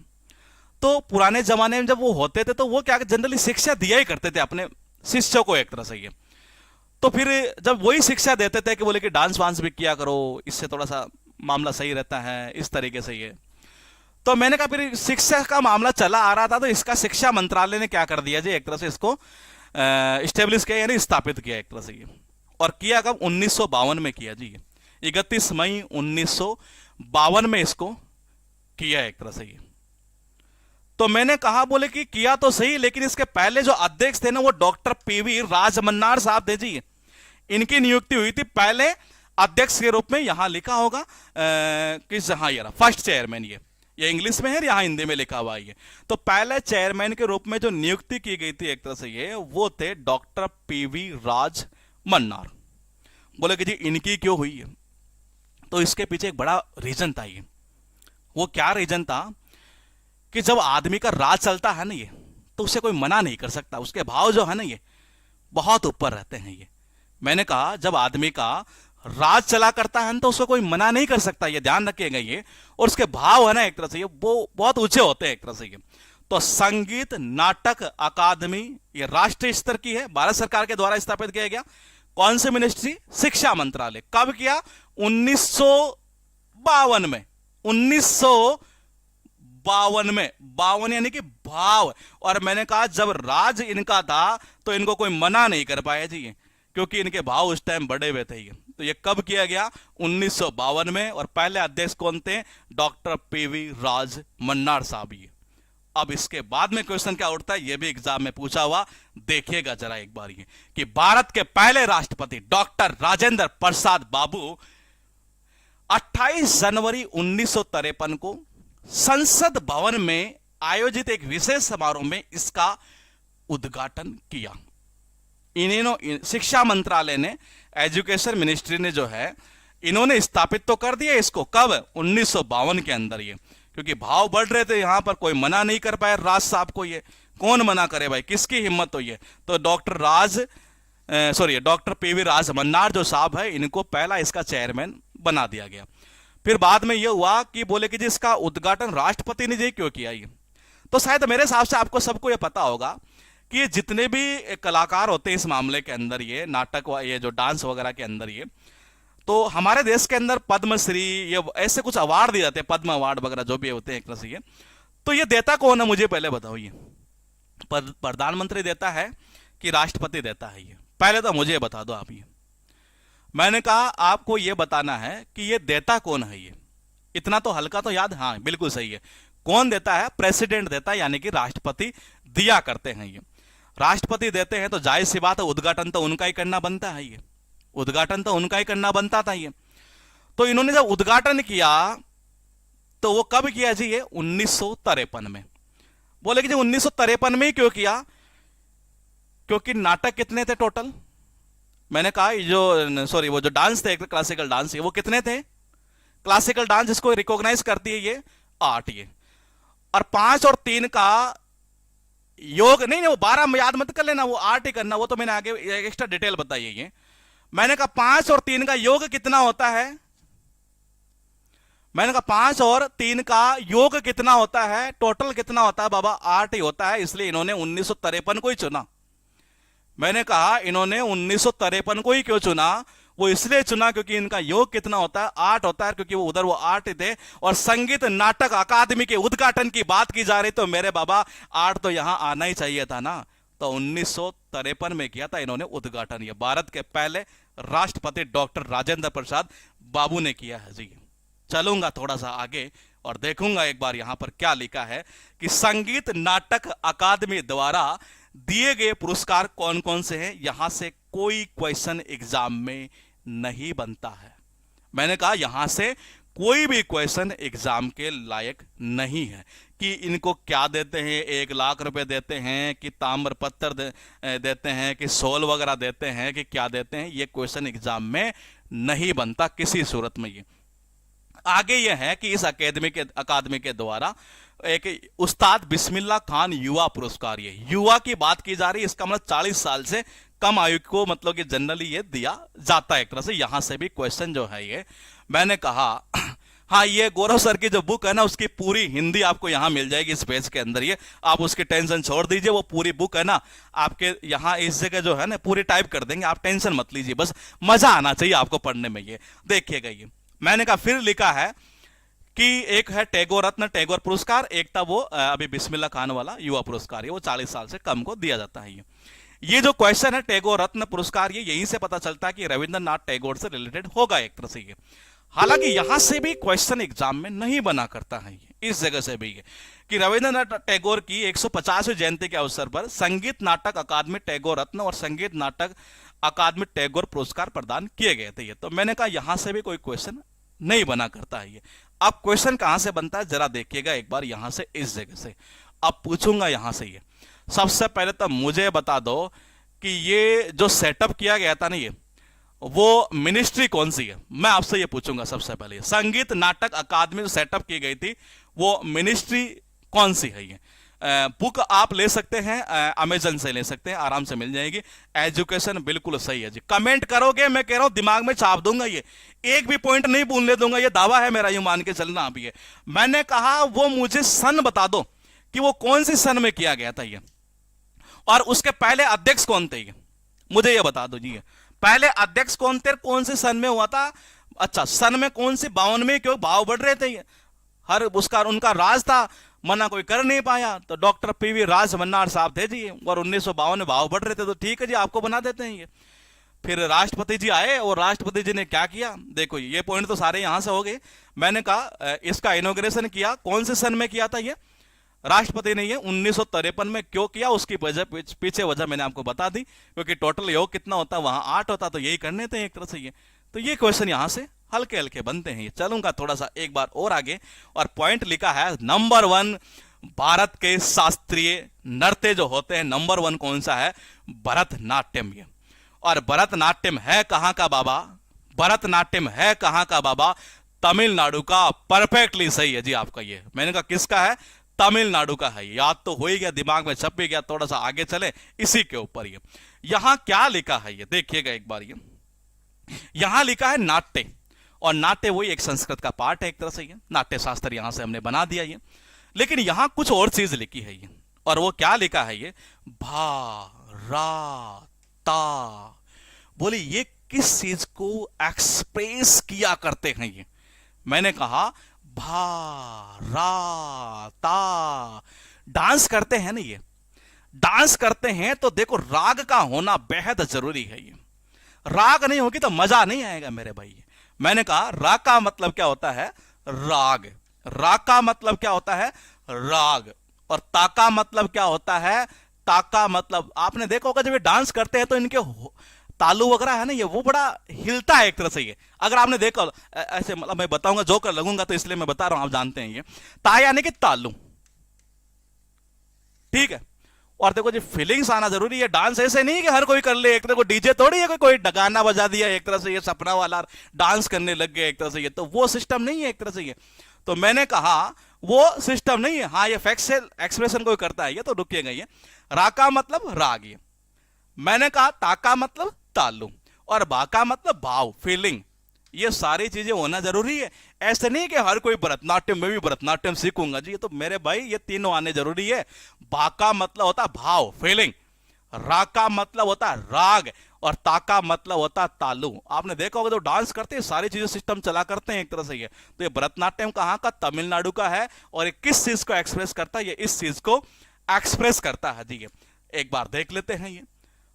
तो पुराने जमाने में जब वो होते थे तो वो क्या जनरली शिक्षा दिया ही करते थे अपने शिष्यों को एक तरह से। ये तो फिर जब वही शिक्षा देते थे कि बोले कि डांस वांस भी किया करो, इससे थोड़ा सा मामला सही रहता है, इस तरीके से। ये तो मैंने कहा फिर शिक्षा का मामला चला आ रहा था, तो इसका शिक्षा मंत्रालय ने क्या कर दिया जी, एक तरह से इसको स्टेब्लिश किया, यानी स्थापित किया एक तरह से। ये और किया कब? 1952 में किया जी। 31 मई 1952 में इसको किया एक तरह से। ये तो मैंने कहा बोले कि किया तो सही, लेकिन इसके पहले जो अध्यक्ष थे ना वो डॉक्टर पीवी राजमन्नार साहब थे जी। इनकी नियुक्ति हुई थी पहले अध्यक्ष के रूप में। यहां लिखा होगा कि हाँ यार फर्स्ट चेयरमैन। ये ये इंग्लिश में है, यहाँ हिंदी में लिखा हुआ है। तो पहले चेयरमैन के रूप में जो नियुक्ति की गई थी एक तरह से ये, वो थे डॉक्टर पीवी राज मन्नार। बोले कि जी इनकी क्यों हुई है, तो इसके पीछे एक बड़ा रीजन था। ये वो क्या रीजन था कि जब आदमी का राज चलता है ना ये, तो उसे कोई मना नहीं कर सकता। उसके भाव जो है ना ये बहुत ऊपर रहते हैं। ये मैंने कहा जब आदमी का राज चला करता है तो उसको कोई मना नहीं कर सकता, ये ध्यान रखिएगा ये। और उसके भाव है ना एक तरह से ये वो बहुत ऊंचे होते हैं एक तरह से ये। तो संगीत नाटक अकादमी ये राष्ट्रीय स्तर की है, भारत सरकार के द्वारा स्थापित किया गया। कौन सी मिनिस्ट्री? शिक्षा मंत्रालय। कब किया? 1952 में। 1952 में, 52 यानी कि भाव। और मैंने कहा जब राज इनका था तो इनको कोई मना नहीं कर पाया जी ये, क्योंकि इनके भाव उस टाइम बढ़े हुए थे ये। तो ये कब किया गया? 1952 में। और पहले अध्यक्ष कौन थे? डॉक्टर पीवी राज मन्नार साहब। ये अब इसके बाद में क्वेश्चन क्या उठता है, ये भी एग्जाम में पूछा हुआ, देखिएगा जरा एक बार ये, कि भारत के पहले राष्ट्रपति डॉक्टर राजेंद्र प्रसाद बाबू 28 जनवरी 1953 को संसद भवन में आयोजित एक विशेष समारोह में इसका उद्घाटन किया। इन्होंने शिक्षा मंत्रालय ने, एजुकेशन मिनिस्ट्री ने जो है, इन्होंने स्थापित तो कर दिया इसको। कब? 1952 के अंदर ये, क्योंकि भाव बढ़ रहे थे यहां पर, कोई मना नहीं कर पाया राज साहब को। ये कौन मना करे भाई, किसकी हिम्मत हो ये। तो डॉक्टर पीवी राज मन्नार जो साहब है, इनको पहला इसका चेयरमैन बना दिया गया। फिर बाद में ये हुआ कि बोले कि जी इसका उद्घाटन राष्ट्रपति ने जी क्यों किया ये। तो शायद मेरे हिसाब से आपको सबको ये पता होगा कि ये जितने भी कलाकार होते हैं इस मामले के अंदर, ये नाटक ये जो डांस वगैरह के अंदर ये, तो हमारे देश के अंदर पद्मश्री ये ऐसे कुछ अवार्ड दिए जाते हैं, पद्म अवार्ड वगैरह जो भी होते हैं एक तरह से ये। तो ये देता कौन है मुझे पहले बताओ, ये प्रधानमंत्री देता है कि राष्ट्रपति देता है? ये पहले तो मुझे बता दो आप। ये मैंने कहा आपको ये बताना है कि ये देता कौन है। ये इतना तो हल्का तो याद, हाँ बिल्कुल सही है। कौन देता है? प्रेसिडेंट देता है, यानी कि राष्ट्रपति दिया करते हैं। ये राष्ट्रपति देते हैं तो जाहिर सी बात है उद्घाटन तो उनका ही करना बनता है। ये उद्घाटन तो उनका ही करना बनता था ये। तो इन्होंने जब उद्घाटन किया तो वो कब किया जी? ये 1953 में। बोले कि जी 1953 में ही क्यों किया? क्योंकि नाटक कितने थे टोटल? मैंने कहा वो जो डांस थे क्लासिकल डांस, वो कितने थे? क्लासिकल डांस जिसको रिकॉग्नाइज करती है ये 8 ये, और 5 और 3 का योग नहीं, वो 12 याद मत कर लेना, वो 8 ही करना। वो तो मैंने आगे एक्स्ट्रा डिटेल बताई है ये। मैंने कहा 5 और 3 का योग कितना होता है? मैंने कहा 5 और 3 का योग कितना होता है? टोटल कितना होता है बाबा? 8 ही होता है। इसलिए इन्होंने 1953 को ही चुना। मैंने कहा इन्होंने 1953 को ही क्यों चुना? वो इसलिए चुना क्योंकि इनका योग कितना होता है? 8 होता है, क्योंकि वो उधर वो 8 ही थे। और संगीत नाटक अकादमी के उद्घाटन की बात की जा रही, तो मेरे बाबा 8 तो यहां आना ही चाहिए था ना। तो 1953 में किया था इन्होंने उद्घाटन। ये भारत के पहले राष्ट्रपति डॉक्टर राजेंद्र प्रसाद बाबू ने किया है जी। चलूंगा थोड़ा सा आगे और देखूंगा एक बार यहां पर क्या लिखा है कि संगीत नाटक अकादमी द्वारा दिए गए पुरस्कार कौन कौन से हैं। यहां से कोई क्वेश्चन एग्जाम में नहीं बनता है। मैंने कहा यहां से कोई भी क्वेश्चन एग्जाम के लायक नहीं है कि इनको क्या देते हैं, 1 लाख रुपए देते हैं कि ताम्र पत्र देते हैं कि शॉल वगैरह देते हैं कि क्या देते हैं। ये क्वेश्चन एग्जाम में नहीं बनता किसी सूरत में। ये आगे यह है कि इस अकादमी के द्वारा एक उस्ताद बिस्मिल्लाह खान युवा पुरस्कार, ये युवा की बात की जा रही है, इसका मतलब 40 साल से कम आयु को मतलब कि जनरली ये दिया जाता है एक तरह से। यहां से भी क्वेश्चन जो है ये मैंने कहा, हाँ ये गौरव सर की जो बुक है ना उसकी पूरी हिंदी आपको यहां मिल जाएगी इस पेज के अंदर। ये आप उसकी टेंशन छोड़ दीजिए, वो पूरी बुक है ना आपके यहां इस जगह जो है ना पूरी टाइप कर देंगे, आप टेंशन मत लीजिए, बस मजा आना चाहिए आपको पढ़ने में। ये देखिएगा ये मैंने कहा फिर लिखा है कि एक है टैगोर रत्न टैगोर पुरस्कार, एक था वो अभी बिस्मिल्लाह खान वाला युवा पुरस्कार, ये वो 40 साल से कम को दिया जाता है। ये जो क्वेश्चन है टैगोर रत्न पुरस्कार, ये यहीं से पता चलता है कि रविंद्रनाथ टैगोर से रिलेटेड होगा एक तरह से ये। हालांकि यहां से भी क्वेश्चन एग्जाम में नहीं बना करता है ये, इस जगह से भी ये कि रविंद्रनाथ टैगोर की 150वीं जयंती के अवसर पर संगीत नाटक अकादमी टैगोर रत्न और संगीत नाटक अकादमी टैगोर पुरस्कार प्रदान किए गए थे। ये तो मैंने कहा यहां से भी कोई क्वेश्चन नहीं बना करता है ये। अब क्वेश्चन कहां से बनता है जरा देखिएगा एक बार, यहां से, इस जगह से अब पूछूंगा यहां से। ये सबसे पहले तो मुझे बता दो कि ये जो सेटअप किया गया था ना, ये वो मिनिस्ट्री कौन सी है, मैं आपसे ये पूछूंगा सबसे पहले। संगीत नाटक अकादमी जो सेटअप की गई थी वो मिनिस्ट्री कौन सी है? ये बुक आप ले सकते हैं, अमेजन से ले सकते हैं, आराम से मिल जाएगी। एजुकेशन बिल्कुल सही है जी। कमेंट करोगे, मैं कह रहा हूं दिमाग में छाप दूंगा, ये एक भी पॉइंट नहीं भूलने दूंगा, ये दावा है मेरा, ये मान के चलना आप। ये मैंने कहा वो मुझे सन बता दो कि वो कौन सी सन में किया गया था ये, और उसके पहले अध्यक्ष कौन थे ये, मुझे ये बता दो जी। पहले अध्यक्ष कौन थे, कौन से सन में हुआ था? अच्छा, सन में कौन सी? 52 में, क्यों भाव बढ़ रहे थे ये, हर उसका उनका राज था, मना कोई कर नहीं पाया, तो डॉक्टर पीवी राज मन्नार साहब थे जी, और 1952 में भाव बढ़ रहे थे, तो ठीक है जी आपको बना देते हैं ये। फिर राष्ट्रपति जी आए, और राष्ट्रपति जी ने क्या किया, देखो ये पॉइंट तो सारे यहां से हो गए। मैंने कहा इसका इनॉग्रेशन किया कौन से सन में किया था ये, राष्ट्रपति ने ये 1953 में क्यों किया, उसकी वजह पीछे वजह मैंने आपको बता दी, क्योंकि टोटल योग कितना होता है, वहां 8 होता, तो यही करने थे एक तरह से ये। तो ये क्वेश्चन यहां से हल्के हल्के बनते हैं। ये चलूंगा थोड़ा सा एक बार और आगे, और पॉइंट लिखा है नंबर 1 भारत के शास्त्रीय नृत्य जो होते हैं, नंबर 1 कौन सा है? भरतनाट्यम। ये और भरतनाट्यम है कहां का बाबा? भरतनाट्यम है कहां का बाबा? तमिलनाडु का। परफेक्टली सही है जी आपका ये। मैंने कहा किसका है? तमिलनाडु का है। याद तो हो ही गया, दिमाग में छप भी गया। थोड़ा सा आगे चले इसी के ऊपर। ये यहां क्या लिखा है ये देखिएगा एक बार। ये यहां लिखा है नाट्य, और नाट्य वही एक संस्कृत का पार्ट है एक तरह से। ये नाट्य शास्त्र यहां से हमने बना दिया ये, लेकिन यहां कुछ और चीज लिखी है ये, और वो क्या लिखा है ये? भा रा ता। बोले ये किस चीज को एक्सप्रेस किया करते हैं ये? मैंने कहा भा रा ता। डांस करते हैं ना ये, डांस करते हैं तो देखो राग का होना बेहद जरूरी है ये। राग नहीं होगी तो मजा नहीं आएगा मेरे भाई। मैंने कहा राग का मतलब क्या होता है? राग। राग का मतलब क्या होता है? राग। और ता का मतलब क्या होता है? ता का मतलब आपने देखा होगा जब ये डांस करते हैं तो इनके तालू वगैरह है ना ये, वो बड़ा हिलता है एक तरह से ये। अगर आपने देखा ऐसे, मतलब मैं बताऊंगा जो कर लगूंगा तो इसलिए मैं बता रहा हूं, आप जानते हैं ये। ता यानी कि तालू, ठीक है। और देखो जी फीलिंग्स आना जरूरी है। डांस ऐसे नहीं कि हर कोई कर ले, एक तरह को डीजे थोड़ी है कोई गाना बजा दिया एक तरह से ये सपना वाला डांस करने लग गया एक तरह से ये, तो वो सिस्टम नहीं है एक तरह से ये। तो मैंने कहा वो सिस्टम नहीं है। हाँ ये फैक्चुअल एक्सप्रेशन कोई करता है ये, तो रुकिएगा। ये रा का मतलब राग, ये मैंने कहा ता का मतलब तालु, और बा का मतलब भाव, फीलिंग। ये सारी चीजें होना जरूरी है। ऐसे नहीं कि हर कोई भरतनाट्यम में भी भरतनाट्यम सीखूंगा जी, ये तो मेरे भाई ये तीनों आने जरूरी है। बा का मतलब होता भाव, फीलिंग। रा का मतलब होता राग, और ता का मतलब होता तालु। आपने देखा होगा तो डांस करते हैं सारी चीजें सिस्टम चला करते हैं एक तरह से ये। तो ये भरतनाट्यम कहां का? तमिलनाडु का है। और ये किस चीज को एक्सप्रेस करता है? ये इस चीज को एक्सप्रेस करता है जी। ये एक बार देख लेते हैं। ये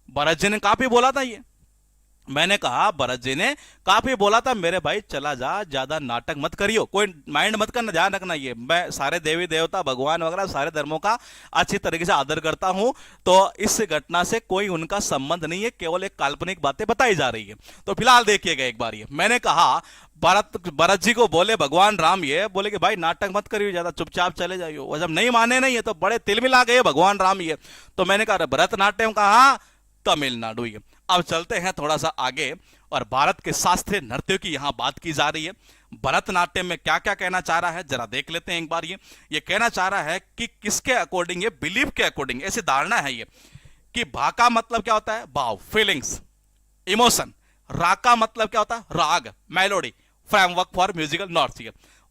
भरत जी ने काफी बोला था ये, मैंने कहा भरत जी ने काफी बोला था मेरे भाई चला जा, ज्यादा नाटक मत करियो, कोई माइंड मत करना, ध्यान रखना। ये मैं सारे देवी देवता भगवान वगैरह सारे धर्मों का अच्छी तरीके से आदर करता हूं, तो इस घटना से कोई उनका संबंध नहीं है, केवल एक काल्पनिक बातें बताई जा रही है। तो फिलहाल देखिएगा एक बार। ये मैंने कहा भरत जी को बोले भगवान राम, ये बोले कि भाई नाटक मत करियो ज्यादा, चुपचाप चले जाइयो। और जब नहीं माने नहीं है तो बड़े तिलमिला गए भगवान राम ये। तो मैंने कहा भरतनाट्यम कहा? तमिलनाडु। ये अब चलते हैं थोड़ा सा आगे, और भारत के शास्त्रीय नृत्यों की यहां बात की जा रही है। भरतनाट्यम में क्या क्या कहना चाह रहा है जरा देख लेते हैं एक बार। ये कहना चाह रहा है कि किसके अकॉर्डिंग, ये बिलीव के अकॉर्डिंग, ऐसी धारणा है ये कि भा का मतलब क्या होता है? भाव, फीलिंग्स, इमोशन। रा का मतलब क्या होता है? राग, melody, framework for musical notes.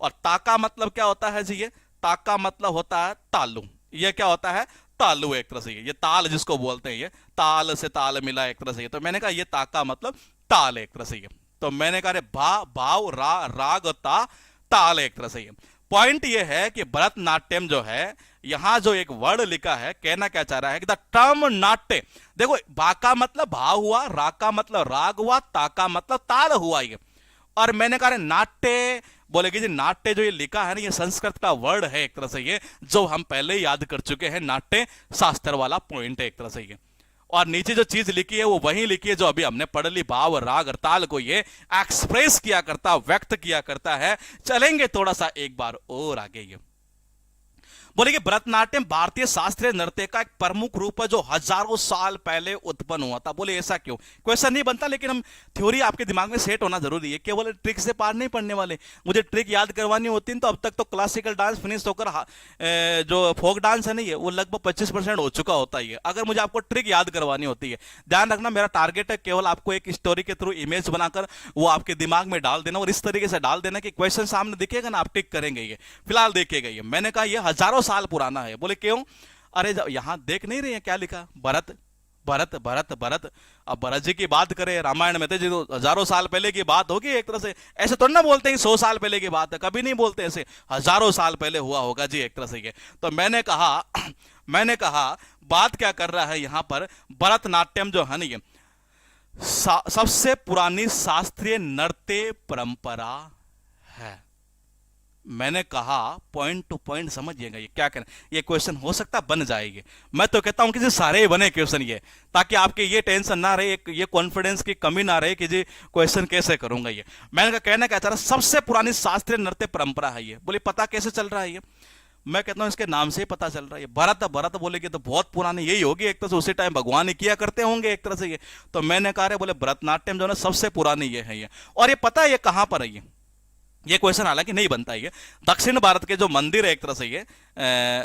और ता का मतलब क्या होता है जी? ये ता का मतलब होता है तालु। ये क्या होता है? तालु एक तरह से। ये ताल जिसको बोलते हैं, ये ताल से ताल मिला एक तरह से। तो मैंने कहा ये ता का मतलब ताल एक तरह से। तो मैंने कहा भा, भाव, रा, राग और ता, ताल एक तरह से। पॉइंट ये है कि भरतनाट्यम जो है, यहां जो एक वर्ड लिखा है, कहना क्या चाह रहा है कि द टर्म नाट्य, देखो भा का मतलब भाव हुआ, रा का मतलब राग हुआ, ता का मतलब ताल हुआ ये। और मैंने कहा नाट्य, बोलेगी जी नाट्य जो ये लिखा है ना, ये संस्कृत का वर्ड है एक तरह से ये, जो हम पहले याद कर चुके हैं, नाट्य शास्त्र वाला पॉइंट है एक तरह से ये। और नीचे जो चीज लिखी है वो वही लिखी है जो अभी हमने पढ़ ली। भाव, राग और ताल को ये एक्सप्रेस किया करता, व्यक्त किया करता है। चलेंगे थोड़ा सा एक बार और आगे। ये बोले कि भरतनाट्यम भारतीय शास्त्रीय नृत्य का एक प्रमुख रूप है जो हजारों साल पहले उत्पन्न हुआ था। बोले ऐसा क्यों? क्वेश्चन नहीं बनता, लेकिन हम थ्योरी आपके दिमाग में सेट होना जरूरी है। केवल ट्रिक से पार नहीं पड़ने वाले। मुझे ट्रिक याद करवानी होती है तो अब तक तो क्लासिकल डांस फिनिश होकर जो फोक डांस है नहीं है वो लगभग 25% हो चुका होता है। अगर मुझे आपको ट्रिक याद करवानी होती है, ध्यान रखना मेरा टारगेट है केवल आपको एक स्टोरी के थ्रू इमेज बनाकर वो आपके दिमाग में डाल देना, और इस तरीके से डाल देना कि क्वेश्चन सामने दिखेगा ना, आप टिक करेंगे। ये फिलहाल देखिएगा, ये मैंने कहा ये हजारों साल पुराना है। बोले क्यों? अरे यहां देख नहीं रहे हैं क्या लिखा? भरत भरत भरत भरत। अब भरत जी की बात करें, रामायण में थे जी, तो हजारों साल पहले की बात होगी एक तरह से। ऐसे तो ना बोलते हैं 100 साल पहले की बात है, कभी नहीं बोलते ऐसे। हजारों साल पहले हुआ होगा जी एक तरह से ये। तो मैंने कहा बात क्या कर रहा है यहां पर, भरतनाट्यम जो है ना ये सबसे पुरानी शास्त्रीय नृत्य परंपरा है। मैंने कहा पॉइंट टू पॉइंट समझिएगा। ये क्या करें, ये क्वेश्चन हो सकता बन जाएगी। मैं तो कहता हूं कि जी सारे ही बने क्वेश्चन ये, ताकि आपके ये टेंशन ना रहे, ये कॉन्फिडेंस की कमी ना रहे कि जी क्वेश्चन कैसे करूंगा। ये मैंने कहा कहना क्या चाह रहा, सबसे पुरानी शास्त्रीय नृत्य परंपरा है ये। बोले पता कैसे चल रहा है ये? मैं कहता हूं इसके नाम से ही पता चल रहा है। भरत भरत बोलेगी तो बहुत पुरानी यही होगी एक तरह से, उसी टाइम भगवान ही किया करते होंगे एक तरह से ये। तो मैंने कहा बोले भरतनाट्यम जो है सबसे पुरानी ये है ये। और ये पता है ये कहां पर है ये क्वेश्चन हालांकि नहीं बनता है। दक्षिण भारत के जो मंदिर है एक तरह से ये,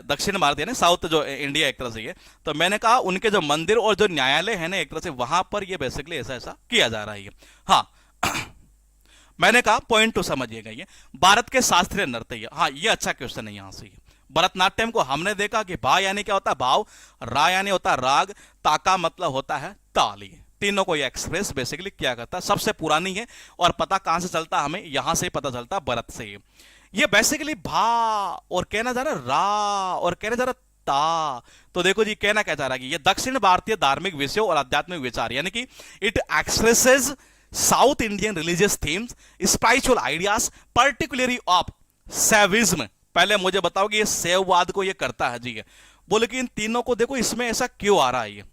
दक्षिण भारत यानी साउथ जो इंडिया एक तरह से ये, तो मैंने कहा उनके जो मंदिर और जो न्यायालय है ना एक तरह से, वहां पर ये बेसिकली ऐसा ऐसा किया जा रहा है। हाँ मैंने कहा पॉइंट टू समझिएगा, ये भारत के शास्त्रीय नृत्य। हाँ ये अच्छा क्वेश्चन है यहां से। भरतनाट्यम को हमने देखा कि भा यानी क्या होता है भाव, रा यानी होता है राग, ता का मतलब होता है ताल। तीनों को ये एक्सप्रेस बेसिकली क्या करता है, सबसे पुरानी है। और पता कहां से चलता है हमें, यहां से पता चलता है भरत से। ये बेसिकली भा और कहना जा रहा रा और कहना जा रहा ता। तो देखो जी कहना क्या चाह रहा है कि ये दक्षिण भारतीय धार्मिक विषयों और आध्यात्मिक विचार, यानी कि it expresses south Indian religious themes, spiritual ideas, particularly of Saivism. पहले मुझे बताओ कि ये शैववाद को ये करता है जी। बोले कि इन तीनों को देखो इसमें ऐसा क्यों आ रहा है ये,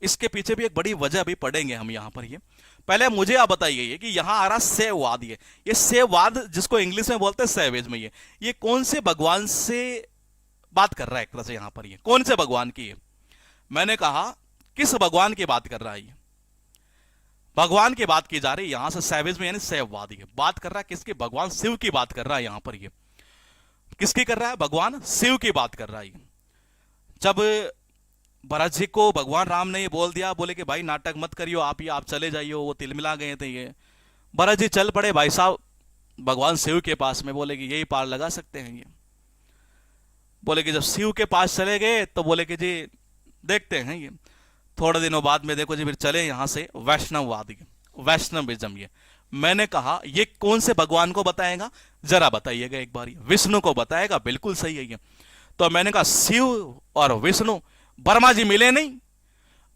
इसके पीछे भी एक बड़ी वजह अभी पढ़ेंगे हम यहां पर। ये पहले मुझे आप बताइए कि यहां आ रहा शैववाद, ये शैववाद जिसको इंग्लिश में बोलते हैं सैवेज में, ये कौन से भगवान से बात कर रहा है एक तरह से यहां पर? ये कौन से भगवान की है? मैंने कहा किस भगवान की बात कर रहा है? भगवान की बात की जा रही है यहां से सैवेज में, यानी शैववाद। ये बात कर रहा है किसकी? भगवान शिव की बात कर रहा है यहां पर। ये किसकी कर रहा है? भगवान शिव की बात कर रहा है। जब भरत जी को भगवान राम ने ये बोल दिया, बोले कि भाई नाटक मत करियो आप, ये आप चले जाइयो, वो तिलमिला गए थे ये। भरत जी चल पड़े भाई साहब भगवान शिव के पास में, बोले कि यही पार लगा सकते हैं ये। बोले कि जब शिव के पास चले गए तो बोले कि जी देखते हैं ये। थोड़े दिनों बाद में देखो जी फिर चले यहां से वैष्णववाद, वैष्णविज्म। ये मैंने कहा ये कौन से भगवान को बताएगा, जरा बताइएगा एक बार। विष्णु को बताएगा, बिल्कुल सही है ये। तो मैंने कहा शिव और विष्णु, वर्मा जी मिले नहीं।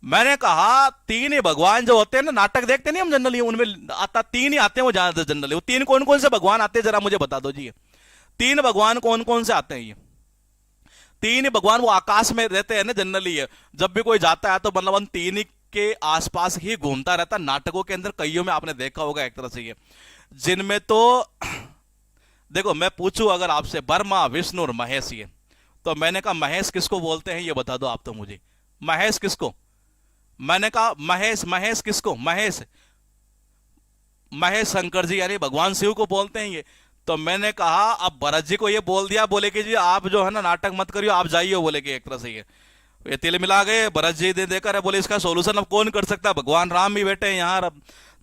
मैंने कहा तीन ही भगवान जो होते हैं ना, नाटक देखते नहीं हम जनरली, उनमें आता तीन ही आते हैं वो ज्यादा जनरली। वो तीन कौन कौन से भगवान आते हैं जरा मुझे बता दो जी। तीन भगवान कौन कौन से आते हैं? ये तीन ही भगवान वो आकाश में रहते हैं ना जनरली। जब भी कोई जाता है तो मतलब उन तीन ही के आसपास ही घूमता रहता। नाटकों के अंदर कईयों में आपने देखा होगा एक तरह से ये, जिनमें तो देखो मैं पूछूं अगर आपसे वर्मा, विष्णु और महेश, ये तो मैंने कहा महेश किसको बोलते हैं ये बता दो आप तो मुझे। महेश किसको? मैंने कहा महेश, महेश किसको? महेश, महेश शंकर जी यानी भगवान शिव को बोलते हैं ये। तो मैंने कहा अब भरत जी को ये बोल दिया, बोले कि जी आप जो है ना नाटक मत करियो, आप जाइए, बोले कि एक तरह से ये तिल मिला गए। भरत जी दे देकर है, बोले इसका सोल्यूशन अब कौन कर सकता है? भगवान राम भी बैठे हैं यहाँ।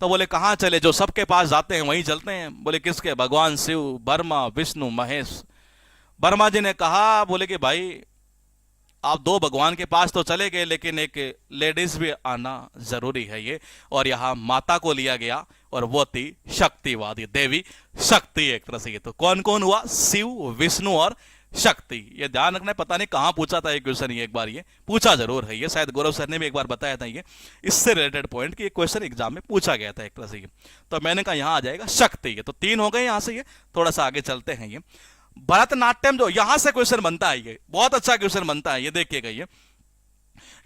तो बोले कहाँ चले, जो सबके पास जाते हैं वहीं चलते हैं। बोले किसके? भगवान शिव, वर्मा, विष्णु, महेश। वर्मा जी ने कहा बोले कि भाई आप दो भगवान के पास तो चले गए, लेकिन एक लेडीज भी आना जरूरी है ये। और यहां माता को लिया गया और वो थी शक्तिवादी देवी शक्ति एक तरह से। ये तो कौन कौन हुआ? शिव, विष्णु और शक्ति। ये ध्यान रखना है, पता नहीं कहां पूछा था ये क्वेश्चन, ये एक बार ये पूछा जरूर है ये, शायद गौरव सर ने भी एक बार बताया था ये इससे रिलेटेड पॉइंट कि ये क्वेश्चन एग्जाम में पूछा गया था एक तरह से ये। तो मैंने कहा यहां आ जाएगा शक्ति। ये तो तीन हो गए यहां से। ये थोड़ा सा आगे चलते हैं। ये भरतनाट्यम जो यहां से क्वेश्चन बनता है, ये बहुत अच्छा क्वेश्चन बनता है, ये देखिएगा।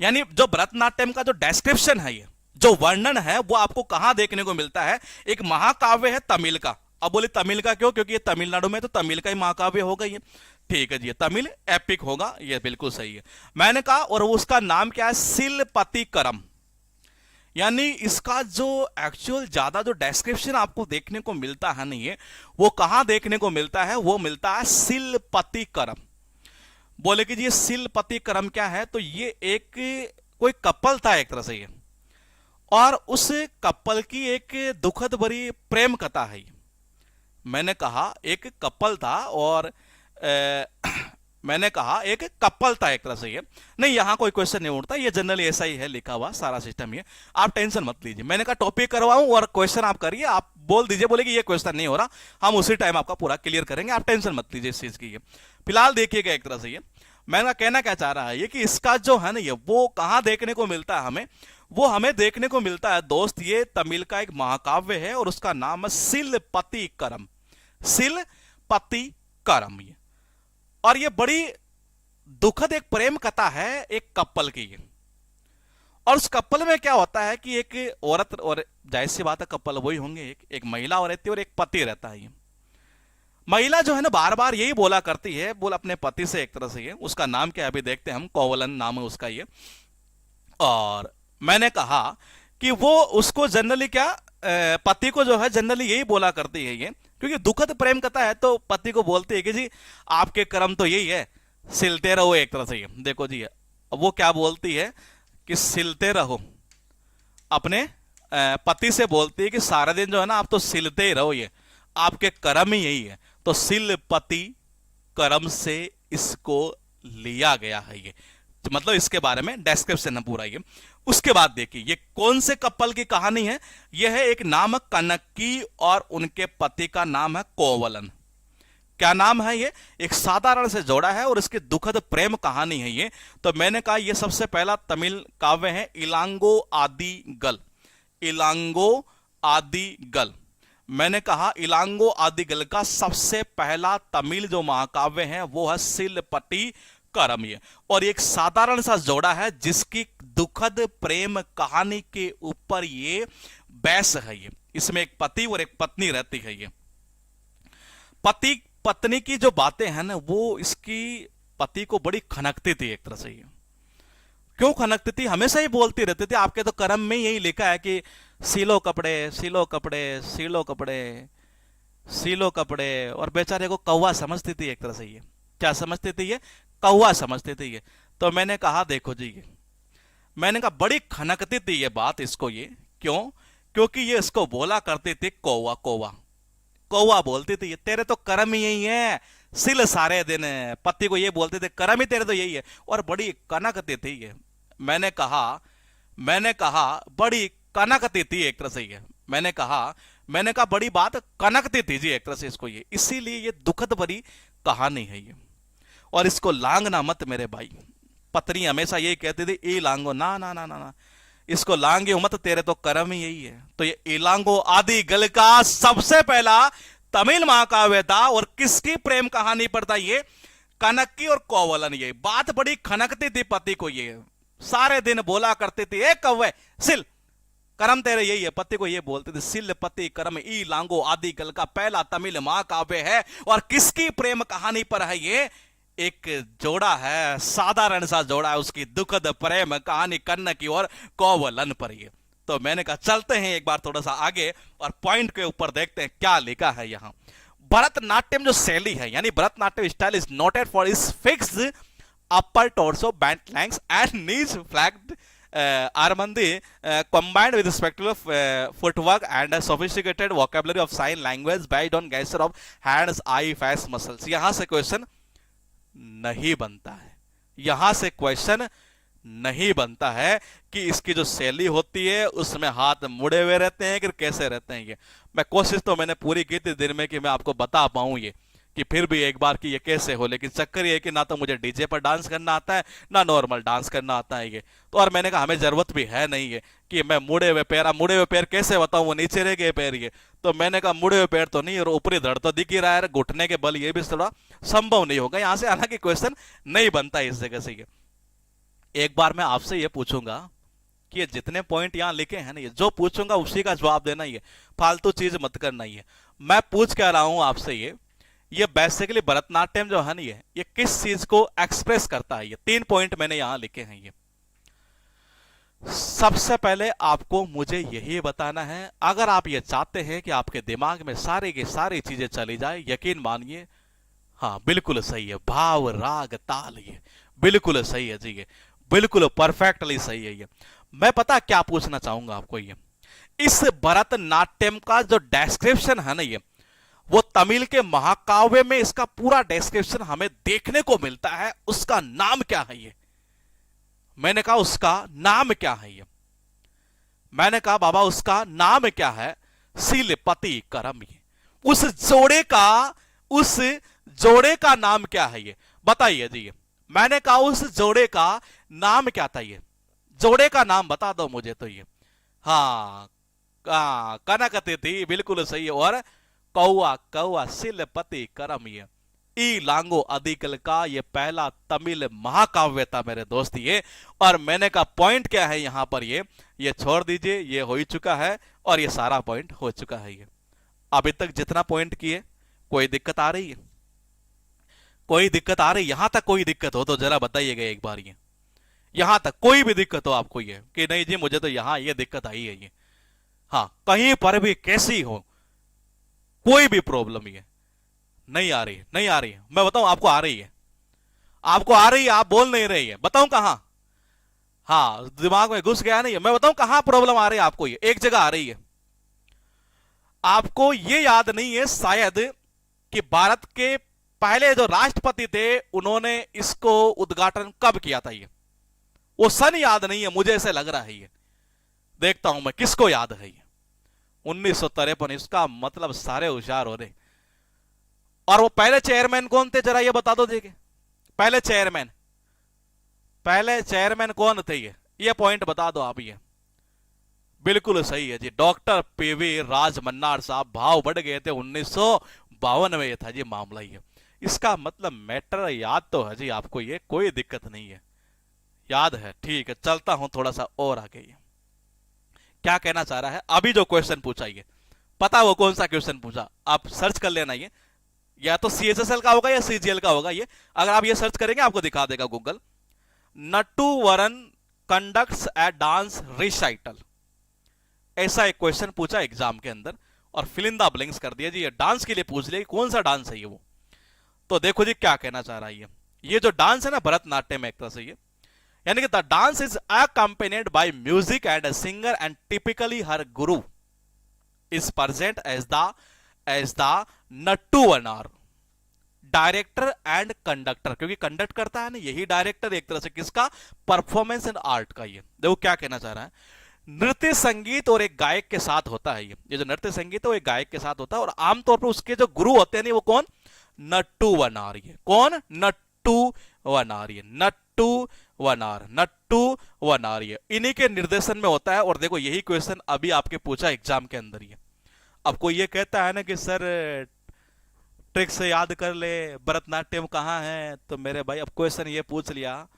यानी जो भरतनाट्यम का जो डेस्क्रिप्शन है, ये जो वर्णन है, वो आपको कहां देखने को मिलता है? एक महाकाव्य है तमिल का। अब बोले तमिल का क्यों? क्योंकि ये तमिलनाडु में, तो तमिल का ही महाकाव्य होगा ये। ठीक है जी, तमिल एपिक होगा, ये बिल्कुल सही है। मैंने कहा, और उसका नाम क्या है? सिलपतिकरम। यानी इसका जो एक्चुअल ज्यादा जो डेस्क्रिप्शन आपको देखने को मिलता है नहीं है, वो कहां देखने को मिलता है? वो मिलता है सिलपतिकरम। बोले कि ये सिलपतिकरम क्या है? तो ये एक कोई कपल था एक तरह से ये, और उस कपल की एक दुखद भरी प्रेम कथा है। मैंने कहा एक कपल था, और मैंने कहा एक कपल था एक तरह से ये। नहीं, यहां कोई क्वेश्चन नहीं उठता, ये जनरली ऐसा ही है लिखा हुआ सारा सिस्टम ये, आप टेंशन मत लीजिए। मैंने कहा टॉपिक करवाऊं और क्वेश्चन आप करिए, आप बोल दीजिए, बोले कि ये क्वेश्चन नहीं हो रहा, हम उसी टाइम आपका पूरा क्लियर करेंगे, आप टेंशन मत लीजिए इस चीज की। ये फिलहाल देखिएगा एक तरह से ये मैंने कहना क्या चाह रहा है ये, कि इसका जो है ना ये, वो कहां देखने को मिलता है हमें? वो हमें देखने को मिलता है दोस्त, ये तमिल का एक महाकाव्य है, और उसका नाम है सिलपतिकरम। सिलपतिकरम ये, और ये बड़ी दुखद एक प्रेम कथा है एक कपल की ये। और उस कपल में क्या होता है कि एक औरत, और जाहिर सी बात है कपल वही होंगे, एक महिला रहती है और एक पति रहता है। ये महिला जो है ना बार बार यही बोला करती है, बोल अपने पति से एक तरह से ये, उसका नाम क्या है अभी देखते हैं हम, कोवलन नाम है उसका ये। और मैंने कहा कि वो उसको जनरली क्या, पति को जो है जनरली यही बोला करती है ये, क्योंकि दुखद प्रेम कथा है, तो पति को बोलती है कि जी आपके कर्म तो यही है, सिलते रहो एक तरह से ये। देखो जी, वो क्या बोलती है कि सिलते रहो, अपने पति से बोलती है कि सारा दिन जो है ना आप तो सिलते ही रहो, ये आपके कर्म ही यही है। तो सिलपति कर्म से इसको लिया गया है ये, तो मतलब इसके बारे में डिस्क्रिप्शन है पूरा ये। उसके बाद देखिए ये कौन से कपल की कहानी है? यह है एक नाम है कनक्की, और उनके पति का नाम है कोवलन। क्या नाम है ये? एक साधारण से जोड़ा है, और इसकी दुखद प्रेम कहानी है ये। तो मैंने कहा ये सबसे पहला तमिल काव्य है इलांगो आदिगल। इलांगो आदिगल, मैंने कहा इलांगो आदिगल का सबसे पहला तमिल जो महाकाव्य है वो है सिलपतिकरम ये। और एक साधारण सा जोड़ा है जिसकी दुखद प्रेम कहानी के ऊपर ये बहस है ये। इसमें एक पति और एक पत्नी रहती है ये। पति पत्नी की जो बातें हैं ना, वो इसकी पति को बड़ी खनकती थी एक तरह से ये। क्यों खनकती थी? हमेशा ही बोलती रहती थी, आपके तो कर्म में यही लिखा है कि सिलो कपड़े, सिलो कपड़े, सिलो कपड़े, सिलो कपड़े। और बेचारे को कौवा समझती थी एक तरह से ये। क्या समझती थी ये? कौवा समझती थी ये। तो मैंने कहा देखो जी, ये मैंने कहा बड़ी खनकती थी ये बात इसको ये। क्यों? क्योंकि ये इसको बोला करती थी कौवा कौवा, कौवा बोलती थी ये, तेरे तो कर्म ही यही है, सिल सारे दिन। पति को ये बोलते थे कर्म ही तेरे तो यही है, और बड़ी कनकती थी ये। मैंने कहा बड़ी कनकती थी एक तरह से ये। मैंने कहा बड़ी बात कनकती थी जी एक तरह से इसको ये, इसीलिए ये दुखद भरी कहानी है ये। और इसको लांगना मत मेरे भाई। पत्नी हमेशा यही कहती थी ई लांगो, ना ना ना ना ना, इसको लांगे मत, तेरे तो कर्म ही यही है। तो ये इलांगो आदिगल का सबसे पहला तमिल महाकाव्य था, और किसकी प्रेम कहानी पर था ये? कनक्की और कोवलन। ये बात बड़ी खनकती थी पति को ये, सारे दिन बोला करती थी ए कौवे सिल, कर्म तेरे यही है। पति को ये बोलते थे सिल पति कर्म ई लांगो आदिगल का पहला तमिल महाकाव्य है। और किसकी प्रेम कहानी पर है ये? एक जोड़ा है, साधारण सा जोड़ा है, उसकी दुखद प्रेम कहानी कनक्की और कोवलन पर ये। तो मैंने कहा चलते हैं एक बार थोड़ा सा आगे, और पॉइंट के ऊपर देखते हैं क्या लिखा है यहां। भरतनाट्यम जो शैली है, यानी Bharatanatyam style is noted for is fixed upper torso, bent legs and knees flagged armandi combined with spectacular footwork and a sophisticated vocabulary of sign language based on gesture of hands, eye, face, muscles। यहां से question नहीं बनता है, यहां से question नहीं बनता है कि इसकी जो शैली होती है उसमें हाथ मुड़े हुए रहते हैं कि कैसे रहते हैं ये। मैं कोशिश तो मैंने पूरी की थी दिन में कि मैं आपको बता पाऊं ये, कि फिर भी एक बार कि ये कैसे हो, लेकिन चक्कर ये है कि ना तो मुझे डीजे पर डांस करना आता है, ना नॉर्मल डांस करना आता है ये। तो और मैंने कहा हमें जरूरत भी है नहीं है कि मैं मुड़े हुए पैर कैसे बताऊं, वो नीचे रह गए पैर ये। तो मैंने कहा मुड़े हुए पैर तो नहीं, और ऊपरी धड़ तो दिख ही रहा है, घुटने के बल ये भी थोड़ा संभव नहीं होगा। यहां से हालांकि क्वेश्चन नहीं बनता इस जगह से ये। एक बार मैं आपसे ये पूछूंगा कि ये जितने पॉइंट यहां लिखे हैं ना, ये जो पूछूंगा उसी का जवाब देना ही है, फालतू चीज मत करना ही है। मैं पूछ कह रहा हूं आपसे ये बेसिकली भरतनाट्यम जो है ना, ये किस चीज को एक्सप्रेस करता है। ये 3 पॉइंट मैंने यहां लिखे हैं। ये सबसे पहले आपको मुझे यही बताना है, अगर आप ये चाहते हैं कि आपके दिमाग में सारी की सारी चीजें चली जाए, यकीन मानिए, हाँ बिल्कुल सही है, भाव राग ताल, ये बिल्कुल सही है जी, ये बिल्कुल परफेक्टली सही है। ये मैं पता क्या पूछना चाहूंगा आपको, ये इस भरतनाट्यम का जो डिस्क्रिप्शन है ना, ये वो तमिल के महाकाव्य में इसका पूरा डिस्क्रिप्शन हमें देखने को मिलता है। उसका नाम क्या है? ये मैंने कहा उसका नाम क्या है? ये मैंने कहा बाबा उसका नाम क्या है? शिलपति करम। ये उस जोड़े का नाम क्या है? ये बताइए जी। ये मैंने कहा उस जोड़े का नाम क्या था? ये जोड़े का नाम बता दो मुझे तो। ये हाँ कनक तिथि, बिल्कुल सही है। और कौआ कौआ शिलपति करम, ये ई लांगो अधिकल का ये पहला तमिल महाकाव्य था मेरे दोस्त ये। और मैंने कहा पॉइंट क्या है यहां पर? ये छोड़ दीजिए, ये हो ही चुका है और ये सारा पॉइंट हो चुका है। ये अभी तक जितना पॉइंट किए, कोई दिक्कत आ रही है? कोई दिक्कत आ रही? यहां तक कोई दिक्कत हो तो जरा बताइएगा एक बार। ये यहां तक कोई भी दिक्कत हो आपको, ये कि नहीं जी मुझे तो यहां ये दिक्कत आई है, ये हाँ कहीं पर भी कैसी हो, कोई भी प्रॉब्लम ये नहीं आ रही है? नहीं आ रही है? मैं बताऊं आपको आ रही है, आपको आ रही है, आप बोल नहीं रही है। बताऊं कहां? हाँ दिमाग में घुस गया नहीं है। मैं बताऊं कहां प्रॉब्लम आ रही है आपको? ये एक जगह आ रही है। आपको ये याद नहीं है शायद कि भारत के पहले जो राष्ट्रपति थे उन्होंने इसको उद्घाटन कब किया था? ये वो सन याद नहीं है, मुझे ऐसे लग रहा है। ये देखता हूं मैं किसको याद है। ये 1953। इसका मतलब सारे होशियार हो रहे। और वो पहले चेयरमैन कौन थे जरा ये बता दो देखिए। पहले चेयरमैन कौन थे? ये पॉइंट बता दो आप। ये बिल्कुल सही है जी, डॉक्टर पीवी राजमन्नार साहब। भाव बढ़ गए थे 1952 में, ये था जी मामला। ये इसका मतलब मैटर याद तो है जी आपको, ये कोई दिक्कत नहीं है, याद है। ठीक है, चलता हूं थोड़ा सा और आगे। ये क्या कहना चाह रहा है? अभी जो क्वेश्चन पूछा, ये पता वो कौन सा क्वेश्चन पूछा? आप सर्च कर लेना। ये या तो सीएचएसएल का होगा या सीजीएल का होगा। ये अगर आप ये सर्च करेंगे आपको दिखा देगा गूगल। नट्टू वरन कंडक्ट्स ए डांस रिसाइटल, ऐसा एक क्वेश्चन पूछा एग्जाम के अंदर और फिल इन द ब्लैंक्स कर दिया जी। ये डांस के लिए पूछ लिया कौन सा डांस है ये वो। तो देखो जी क्या कहना चाह रहा है। ये जो डांस है ना भरतनाट्यम, एक तरह से ये यानी कि the dance is accompanied by music and a singer and typically her guru is present as the nattuvanar, director and conductor, क्योंकि कंडक्ट करता है ना यही डायरेक्टर एक तरह से किसका? परफॉर्मेंस एंड आर्ट का। ये देखो क्या कहना चाह रहा है। नृत्य संगीत और एक गायक के साथ होता है। ये जो नृत्य संगीत है वो एक गायक के साथ होता है और आमतौर पर उसके जो गुरु होते हैं वो कौन? नट्टू वनार। ये कौन? नट्टू वनार। ये नट्टू वनार ये इन्हीं के निर्देशन में होता है। और देखो यही क्वेश्चन अभी आपके पूछा एग्जाम के अंदर। ये अब कोई ये कहता है ना कि सर ट्रिक से याद कर ले, भरतनाट्यम कहाँ है? तो मेरे भाई अब क्वेश्चन ये पूछ लिया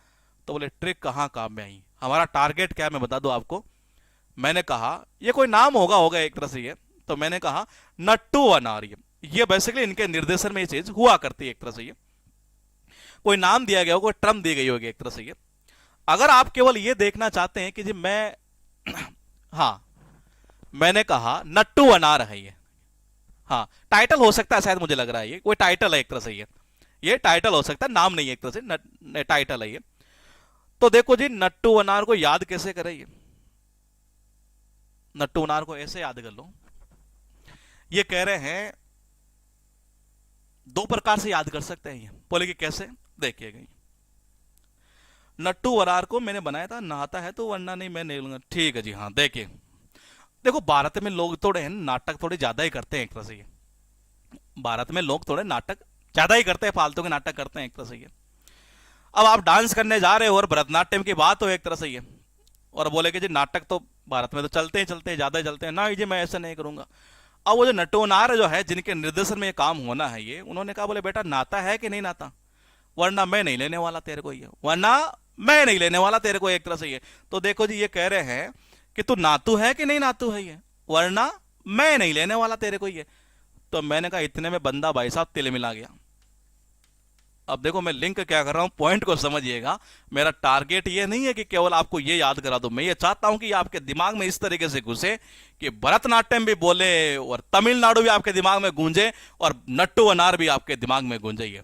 तो बोले ट्रिक कहाँ काम में आई? हमारा टारगेट क्या है मैं बता दूं आपको। मैंने कहा ये कोई नाम होगा एक तरह से। ये तो मैंने कहा नट्टू वनार। ये बेसिकली इनके निर्देशन में ये चीज हुआ करती है एक तरह से। ये कोई नाम दिया गया होगा, कोई टर्म दी गई होगी एक तरह से। ये अगर आप केवल ये देखना चाहते हैं कि जी मैं हाँ मैंने कहा नट्टू वनार है। ये हाँ टाइटल हो सकता है शायद, मुझे लग रहा है ये कोई टाइटल है एक तरह से। ये टाइटल हो सकता है, नाम नहीं है एक तरह से, टाइटल है ये। तो देखो जी नट्टू वनार को याद कैसे करें? ये नट्टू वनार को ऐसे याद कर लो। ये कह रहे हैं 2 प्रकार से याद कर सकते हैं। ये बोले कि कैसे? देखिएगा नट्टू वनार को मैंने बनाया था, नहाता है तो वरना नहीं मैं नहीं लूंगा। ठीक है जी, हाँ देखिए देखो भारत में लोग थोड़े हैं नाटक थोड़े ज्यादा ही करते हैं एक तरह से। ये भारत में लोग थोड़े नाटक ज्यादा ही करते हैं, फालतू के नाटक करते हैं एक तरह से। ये अब आप डांस करने जा रहे हो और भरतनाट्यम की बात हो एक तरह से ये, और बोले कि जी नाटक तो भारत में तो चलते ही ज्यादा ही चलते हैं ना जी, मैं ऐसा नहीं करूंगा। अब वो जो नट्टू वनार जो है जिनके निर्देशन में ये काम होना है, ये उन्होंने कहा बोले बेटा नाता है कि नहीं नाता, वरना मैं नहीं लेने वाला तेरे को। ये वरना मैं नहीं लेने वाला तेरे को, एक तरह से ये। तो देखो जी, ये कह रहे हैं कि तू नातू है कि नहीं नातू है ये, वरना मैं नहीं लेने वाला तेरे को ये। तो मैंने कहा इतने में बंदा भाई साहब तिल मिला गया। अब देखो मैं लिंक क्या कर रहा हूं, पॉइंट को समझिएगा। मेरा टारगेट ये नहीं है कि केवल आपको ये याद करा दूं, मैं ये चाहता हूं कि आपके दिमाग में इस तरीके से घुसे कि भरतनाट्यम भी बोले और तमिलनाडु भी आपके दिमाग में गूंजे और नट्टू अनार भी आपके दिमाग में गूंजे।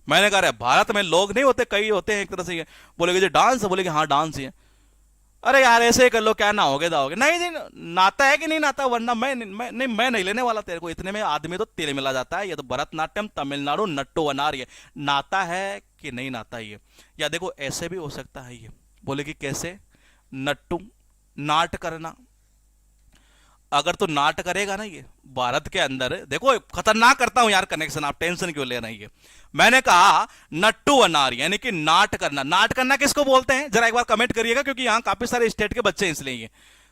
मैंने कहा भारत में लोग नहीं होते, कई होते हैं एक तरह से, ये बोलेगे जी डांस है, बोलेगे हाँ डांस ही है। अरे यार ऐसे ही कर लो, क्या ना होगे दाओगे, नहीं जी नाता है कि नहीं नाता, वरना मैं नहीं लेने वाला तेरे को। इतने में आदमी तो तिल मिला जाता है। ये तो भरतनाट्यम तमिलनाडु नट्टू अनार, ये नाता है कि नहीं नाता ये। या देखो ऐसे भी हो सकता है ये, बोले कि कैसे, नट्टू नाट करना। अगर तो नाट करेगा ना ये भारत के अंदर, देखो खतरनाक करता हूं यार कनेक्शन, आप टेंशन क्यों ले रहे हैं। मैंने कहा नट्टू अनार यानी कि नाट करना। नाट करना किसको बोलते हैं जरा एक बार कमेंट करिएगा, क्योंकि यहां काफी सारे स्टेट के बच्चे हैं इसलिए ये,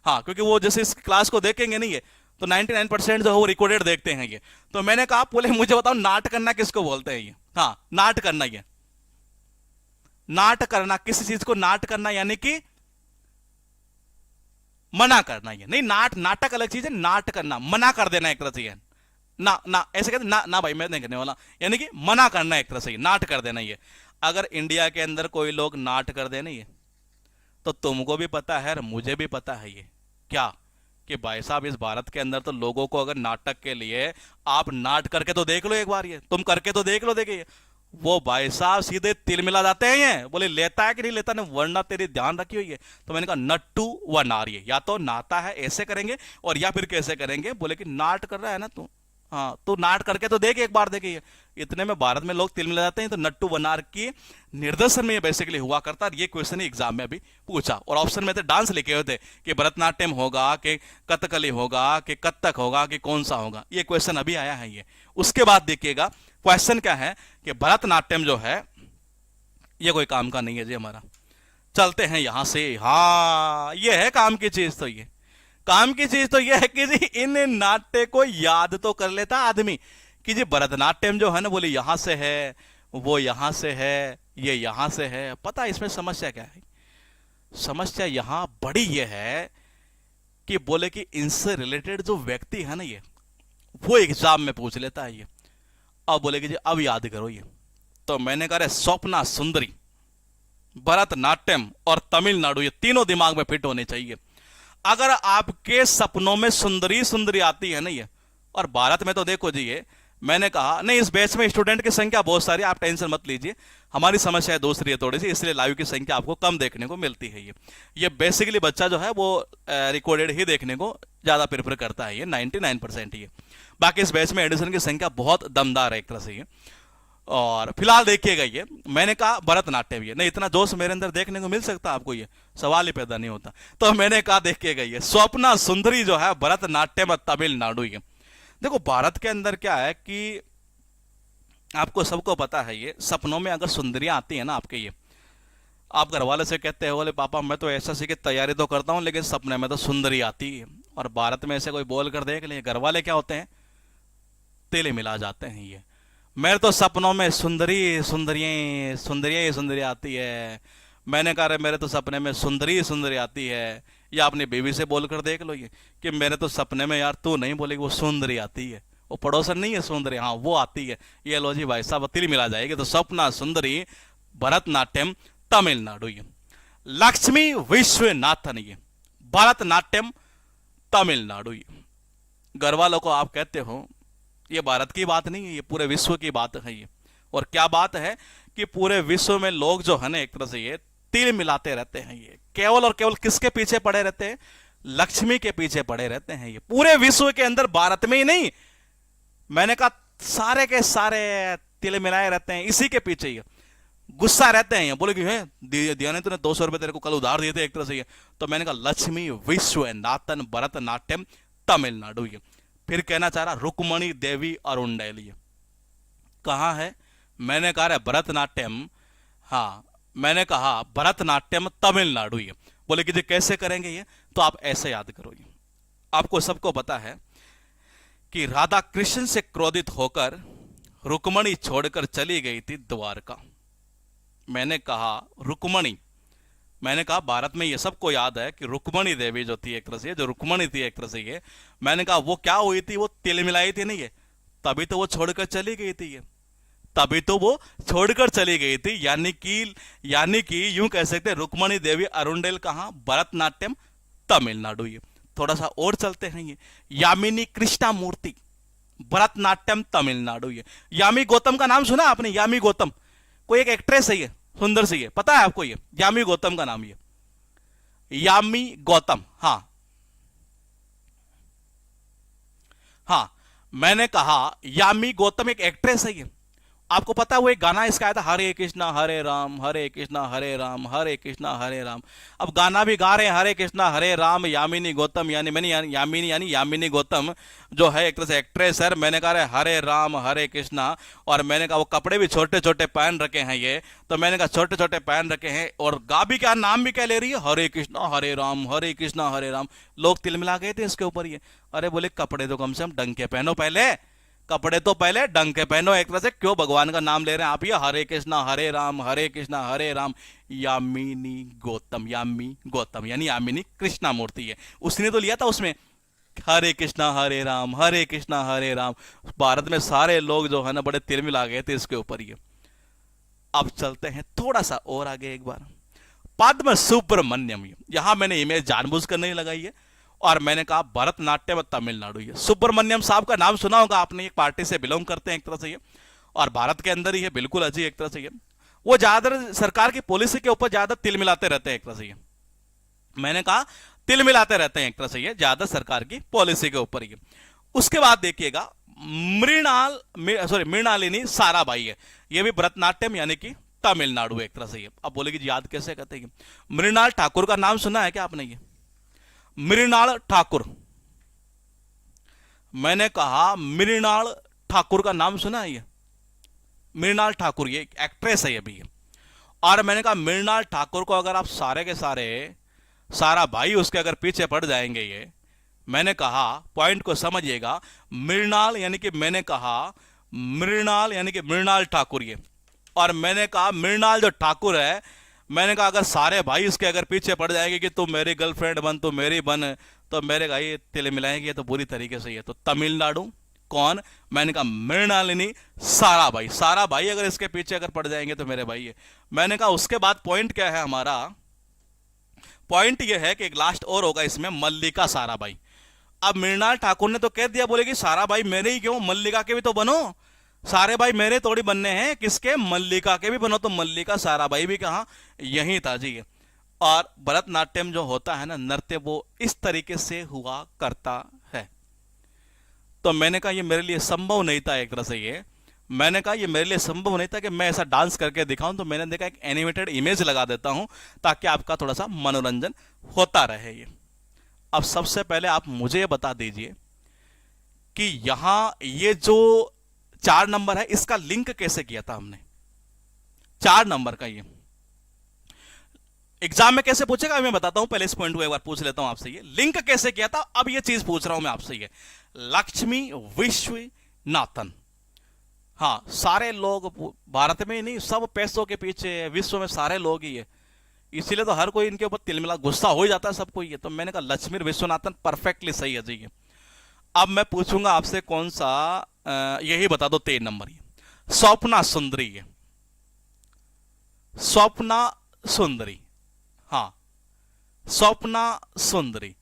हाँ क्योंकि वो जैसे इस क्लास को देखेंगे नहीं ये, तो 99% जो है वो रिकॉर्डेड देखते हैं ये। तो मैंने कहा बोले मुझे बताओ नाट करना किसको बोलते हैं ये। हाँ नाट करना, ये नाट करना, किसी चीज को नाट करना यानी कि मना करना। ये नहीं, नाटक अलग चीज है, नाट करना मना कर देना एक तरह से। ना ना ऐसे कहते ना, ना भाई मैं नहीं करने वाला, यानी कि मना करना एक तरह से, नाट कर देना ये। अगर इंडिया के अंदर कोई लोग नाट कर देना ये, तो तुमको भी पता है और मुझे भी पता है ये क्या, कि भाई साहब इस भारत के अंदर तो लोगों को अगर नाटक के लिए आप नाट करके तो देख लो एक बार, ये तुम करके तो देख लो, देखिए वो भाई साहब सीधे तिल मिला जाते हैं। ये बोले लेता है कि नहीं लेता, नहीं वरना तेरी ध्यान रखी हुई है। तो मैंने कहा नट्टू व नार, ये या तो नाता है ऐसे करेंगे और या फिर कैसे करेंगे, बोले कि नाट कर रहा है ना तू, हाँ तो नाट करके तो देख एक बार, देखिए इतने में भारत में लोग तिल मिला जाते हैं। तो नट्टू व नार की निर्देशन में ये बेसिकली हुआ करता है। ये क्वेश्चन ही एग्जाम में अभी पूछा और ऑप्शन में थे डांस लिखे हुए थे कि भरतनाट्यम होगा कि कथकली होगा कि कथक होगा कि कौन सा होगा, ये क्वेश्चन अभी आया है ये। उसके बाद देखिएगा क्वेश्चन क्या है कि भरतनाट्यम जो है ये कोई काम का नहीं है जी हमारा। चलते हैं यहां से, हाँ ये है काम की चीज। तो ये काम की चीज तो ये है कि जी इन नाट्य को याद तो कर लेता आदमी कि जी भरतनाट्यम जो है ना, बोले यहां से है, वो यहां से है, ये यहां से है। पता इसमें समस्या क्या है, समस्या यहां बड़ी ये है कि बोले कि इनसे रिलेटेड जो व्यक्ति है ना ये, वो एग्जाम में पूछ लेता है ये। अब बोले कि जी अब याद करो ये। तो मैंने कहा स्वप्ना सुंदरी, भरतनाट्यम और तमिलनाडु, ये तीनों दिमाग में फिट होने चाहिए। अगर आपके सपनों में सुंदरी सुंदरी आती है ना ये, और भारत में तो देखो जी ये, मैंने कहा नहीं इस बैच में स्टूडेंट की संख्या बहुत सारी, आप टेंशन मत लीजिए, हमारी समस्या है दूसरी है थोड़ी सी, इसलिए लाइव की संख्या आपको कम देखने को मिलती है। ये बेसिकली बच्चा जो है वो रिकॉर्डेड ही देखने को ज्यादा प्रेफर करता है, ये 99% ये। बाकी इस बैच में एडिशन की संख्या बहुत दमदार है एक तरह से ये। और फिलहाल देखिएगा ये, मैंने कहा भरतनाट्यम, ये नहीं इतना जोश मेरे अंदर देखने को मिल सकता आपको, ये सवाल ही पैदा नहीं होता। तो मैंने कहा देखिएगा ये स्वप्ना सुंदरी जो है भरतनाट्यम तमिलनाडु। ये देखो भारत के अंदर क्या है कि आपको सबको पता है ये, सपनों में अगर सुंदरियां आती है ना आपके, ये आप घर वाले से कहते हैं बोले पापा मैं तो एसएससी की तैयारी तो करता हूं लेकिन सपने में तो सुंदरी आती है, और भारत में ऐसे कोई बोल कर देख ले, घर वाले क्या होते हैं तेले मिला जाते हैं ये। मेरे तो सपनों में सुंदरी सुंदरियां सुंदरियां ही सुंदरी आती है। मैंने कहा मेरे तो सपने में सुंदरी सुंदरी आती है। या अपनी बीवी से बोलकर देख लो ये कि मेरे तो सपने में यार तू नहीं बोलेगी वो सुंदरी आती है, वो पड़ोसन नहीं है सुंदरी, हाँ वो आती है। ये लो जी भाई साहब तिल मिला जाएगी। तो स्वप्ना सुंदरी भरतनाट्यम तमिलनाडु, ये लक्ष्मी विश्वनाथन, ये भरतनाट्यम तमिलनाडु। ये घर वालों को आप कहते हो, ये भारत की बात नहीं है, ये पूरे विश्व की बात है ये। और क्या बात है कि पूरे विश्व में लोग जो है ना एक तरह से ये तिल मिलाते रहते हैं, ये केवल और केवल किसके पीछे पड़े रहते हैं, लक्ष्मी के पीछे पड़े रहते हैं ये पूरे विश्व के अंदर, भारत में ही नहीं। मैंने कहा सारे के सारे तिल मिलाए रहते हैं इसी के पीछे, ये गुस्सा रहते हैं। ये बोले कि है दिया ने तूने 200 रुपए तेरे को कल उधार दिए थे एक तरह से ये। तो मैंने कहा लक्ष्मी विश्वनाथन भरतनाट्यम तमिलनाडु। ये फिर कहना चाह रहा रुक्मणी देवी अरुंडैल, ये कहां है, मैंने कहा भरतनाट्यम, हाँ मैंने कहा भरतनाट्यम तमिलनाडु। ये बोले कि जी कैसे करेंगे ये, तो आप ऐसे याद करो। ये आपको सबको पता है कि राधा कृष्ण से क्रोधित होकर रुक्मणी छोड़कर चली गई थी द्वारका। मैंने कहा रुक्मणी मैंने कहा भारत में ये सबको याद है कि रुक्मणी देवी जो थी एक तरह से, जो रुक्मणी थी एक तरह से ये, मैंने कहा वो क्या हुई थी, वो तिल मिलाई थी नहीं है, तभी तो वो छोड़कर चली गई थी ये, तभी तो वो छोड़कर चली गई थी। यानी कि यूं कह सकते हैं रुक्मणी देवी अरुंडेल कहाँ, भरतनाट्यम तमिलनाडु। ये थोड़ा सा और चलते हैं, ये यामिनी कृष्णा मूर्ति भरतनाट्यम तमिलनाडु। ये यामी गौतम का नाम सुना आपने? यामी गौतम कोई एक एक्ट्रेस है, ये सुंदर सी है, पता है आपको? ये यामी गौतम का नाम, ये यामी गौतम। हाँ हाँ, मैंने कहा यामी गौतम एक एक्ट्रेस है ये। आपको पता है वो एक गाना इसका आया था, हरे कृष्णा हरे राम हरे कृष्णा हरे राम हरे कृष्णा हरे राम। अब गाना भी गा रहे हैं हरे कृष्णा हरे राम, यामिनी गौतम यामिनी गौतम जो है एक तरह से एक्ट्रेस है। मैंने कहा हरे राम हरे कृष्णा, और मैंने कहा वो कपड़े भी छोटे छोटे पहन रखे हैं ये, तो मैंने कहा छोटे छोटे पहन रखे हैं, और गा भी क्या, नाम भी क्या ले रही है, हरे कृष्णा हरे राम हरे कृष्णा हरे राम। लोग तिलमिला गए थे इसके ऊपर ये। अरे बोले कपड़े तो कम से कम ढंग के पहनो, पहले कपड़े तो पहले ढंग के पहनो एक तरह से, क्यों भगवान का नाम ले रहे हैं आप? ये हरे कृष्णा हरे कृष्णा हरे राम। यामिनी गौतम, यामी गौतम यानी यामिनी कृष्णा मूर्ति है, उसने तो लिया था उसमें हरे कृष्णा हरे कृष्णा हरे राम। भारत में सारे लोग जो है ना बड़े तिलमिला गए थे इसके ऊपर ये। अब चलते हैं थोड़ा सा और आगे एक बार, पद्म सुब्रमण्यम। यहां मैंने इमेज जानबूझकर नहीं लगाई है, और मैंने कहा भरतनाट्यम तमिलनाडु। ये सुब्रमण्यम साहब का नाम सुना होगा आपने, एक पार्टी से बिलोंग करते हैं एक तरह से ये, और भारत के अंदर ही है बिल्कुल अजी एक तरह से ये। वो ज्यादातर सरकार की पॉलिसी के ऊपर ज्यादा तिल मिलाते रहते हैं एक तरह से ये। मैंने कहा तिल मिलाते रहते हैं एक तरह से ये, ज्यादा सरकार की पॉलिसी के ऊपर ये। उसके बाद देखिएगा मृणालिनी साराभाई है, ये भी भरतनाट्यम यानी कि तमिलनाडु एक तरह से ये। अब बोलेगी जी याद कैसे करते हैं? मृणाल ठाकुर का नाम सुना है क्या आपने? ये मृणाल ठाकुर, मैंने कहा मृणाल ठाकुर का नाम सुना है? ये मृणाल ठाकुर ये एक्ट्रेस है ये भी। और मैंने कहा मृणाल ठाकुर को अगर आप सारे के सारे सारा भाई उसके अगर पीछे पड़ जाएंगे ये, मैंने कहा पॉइंट को समझिएगा, मृणाल यानी कि मैंने कहा मृणाल यानी कि मृणाल ठाकुर ये, और मैंने कहा मृणाल जो ठाकुर है, मैंने कहा अगर सारे भाई इसके अगर पीछे पड़ जाएंगे कि तू मेरी गर्लफ्रेंड बन, तू मेरी बन, तो मेरे का ये तिल मिलाएंगे तो बुरी तरीके से ये। तो तमिलनाडु कौन? मैंने कहा मृणालिनी साराभाई। साराभाई अगर इसके पीछे अगर पड़ जाएंगे तो मेरे भाई है। मैंने कहा उसके बाद पॉइंट क्या है हमारा? पॉइंट ये है कि एक लास्ट और होगा इसमें, मल्लिका साराभाई। अब मृणाल ठाकुर ने तो कह दिया, बोलेगी साराभाई मेरे ही क्यों, मल्लिका के भी तो बनो, सारे भाई मेरे थोड़ी बनने हैं, किसके? मल्लिका के भी बनो। तो मल्लिका साराभाई भी कहा, यही था जी। और भरतनाट्यम जो होता है ना नृत्य, वो इस तरीके से हुआ करता है। तो मैंने कहा ये मेरे लिए संभव नहीं था एक तरह से ये, मैंने कहा ये मेरे लिए संभव नहीं था कि मैं ऐसा डांस करके दिखाऊं, तो मैंने देखा एक एनिमेटेड इमेज लगा देता हूं ताकि आपका थोड़ा सा मनोरंजन होता रहे ये। अब सबसे पहले आप मुझे ये बता दीजिए कि यहां ये जो 4 नंबर है इसका लिंक कैसे किया था हमने? 4 नंबर का ये एग्जाम में कैसे पूछेगा मैं बताता हूं, पहले इस पॉइंट को एक बार पूछ लेता हूं आपसे, ये लिंक कैसे किया था। अब ये चीज पूछ रहा हूं मैं आपसे, ये लक्ष्मी विश्वनाथन। हाँ, सारे लोग भारत में ही नहीं, सब पैसों के पीछे, विश्व में सारे लोग ही है, इसीलिए तो हर कोई इनके ऊपर तिलमिला गुस्सा हो जाता है सबको ये। तो मैंने कहा लक्ष्मी विश्वनाथन परफेक्टली सही है जी ये। अब मैं पूछूंगा आपसे कौन सा, यही बता दो 3 नंबर, ये स्वप्ना सुंदरी है, स्वप्ना सुंदरी। हाँ, स्वप्ना सुंदरी,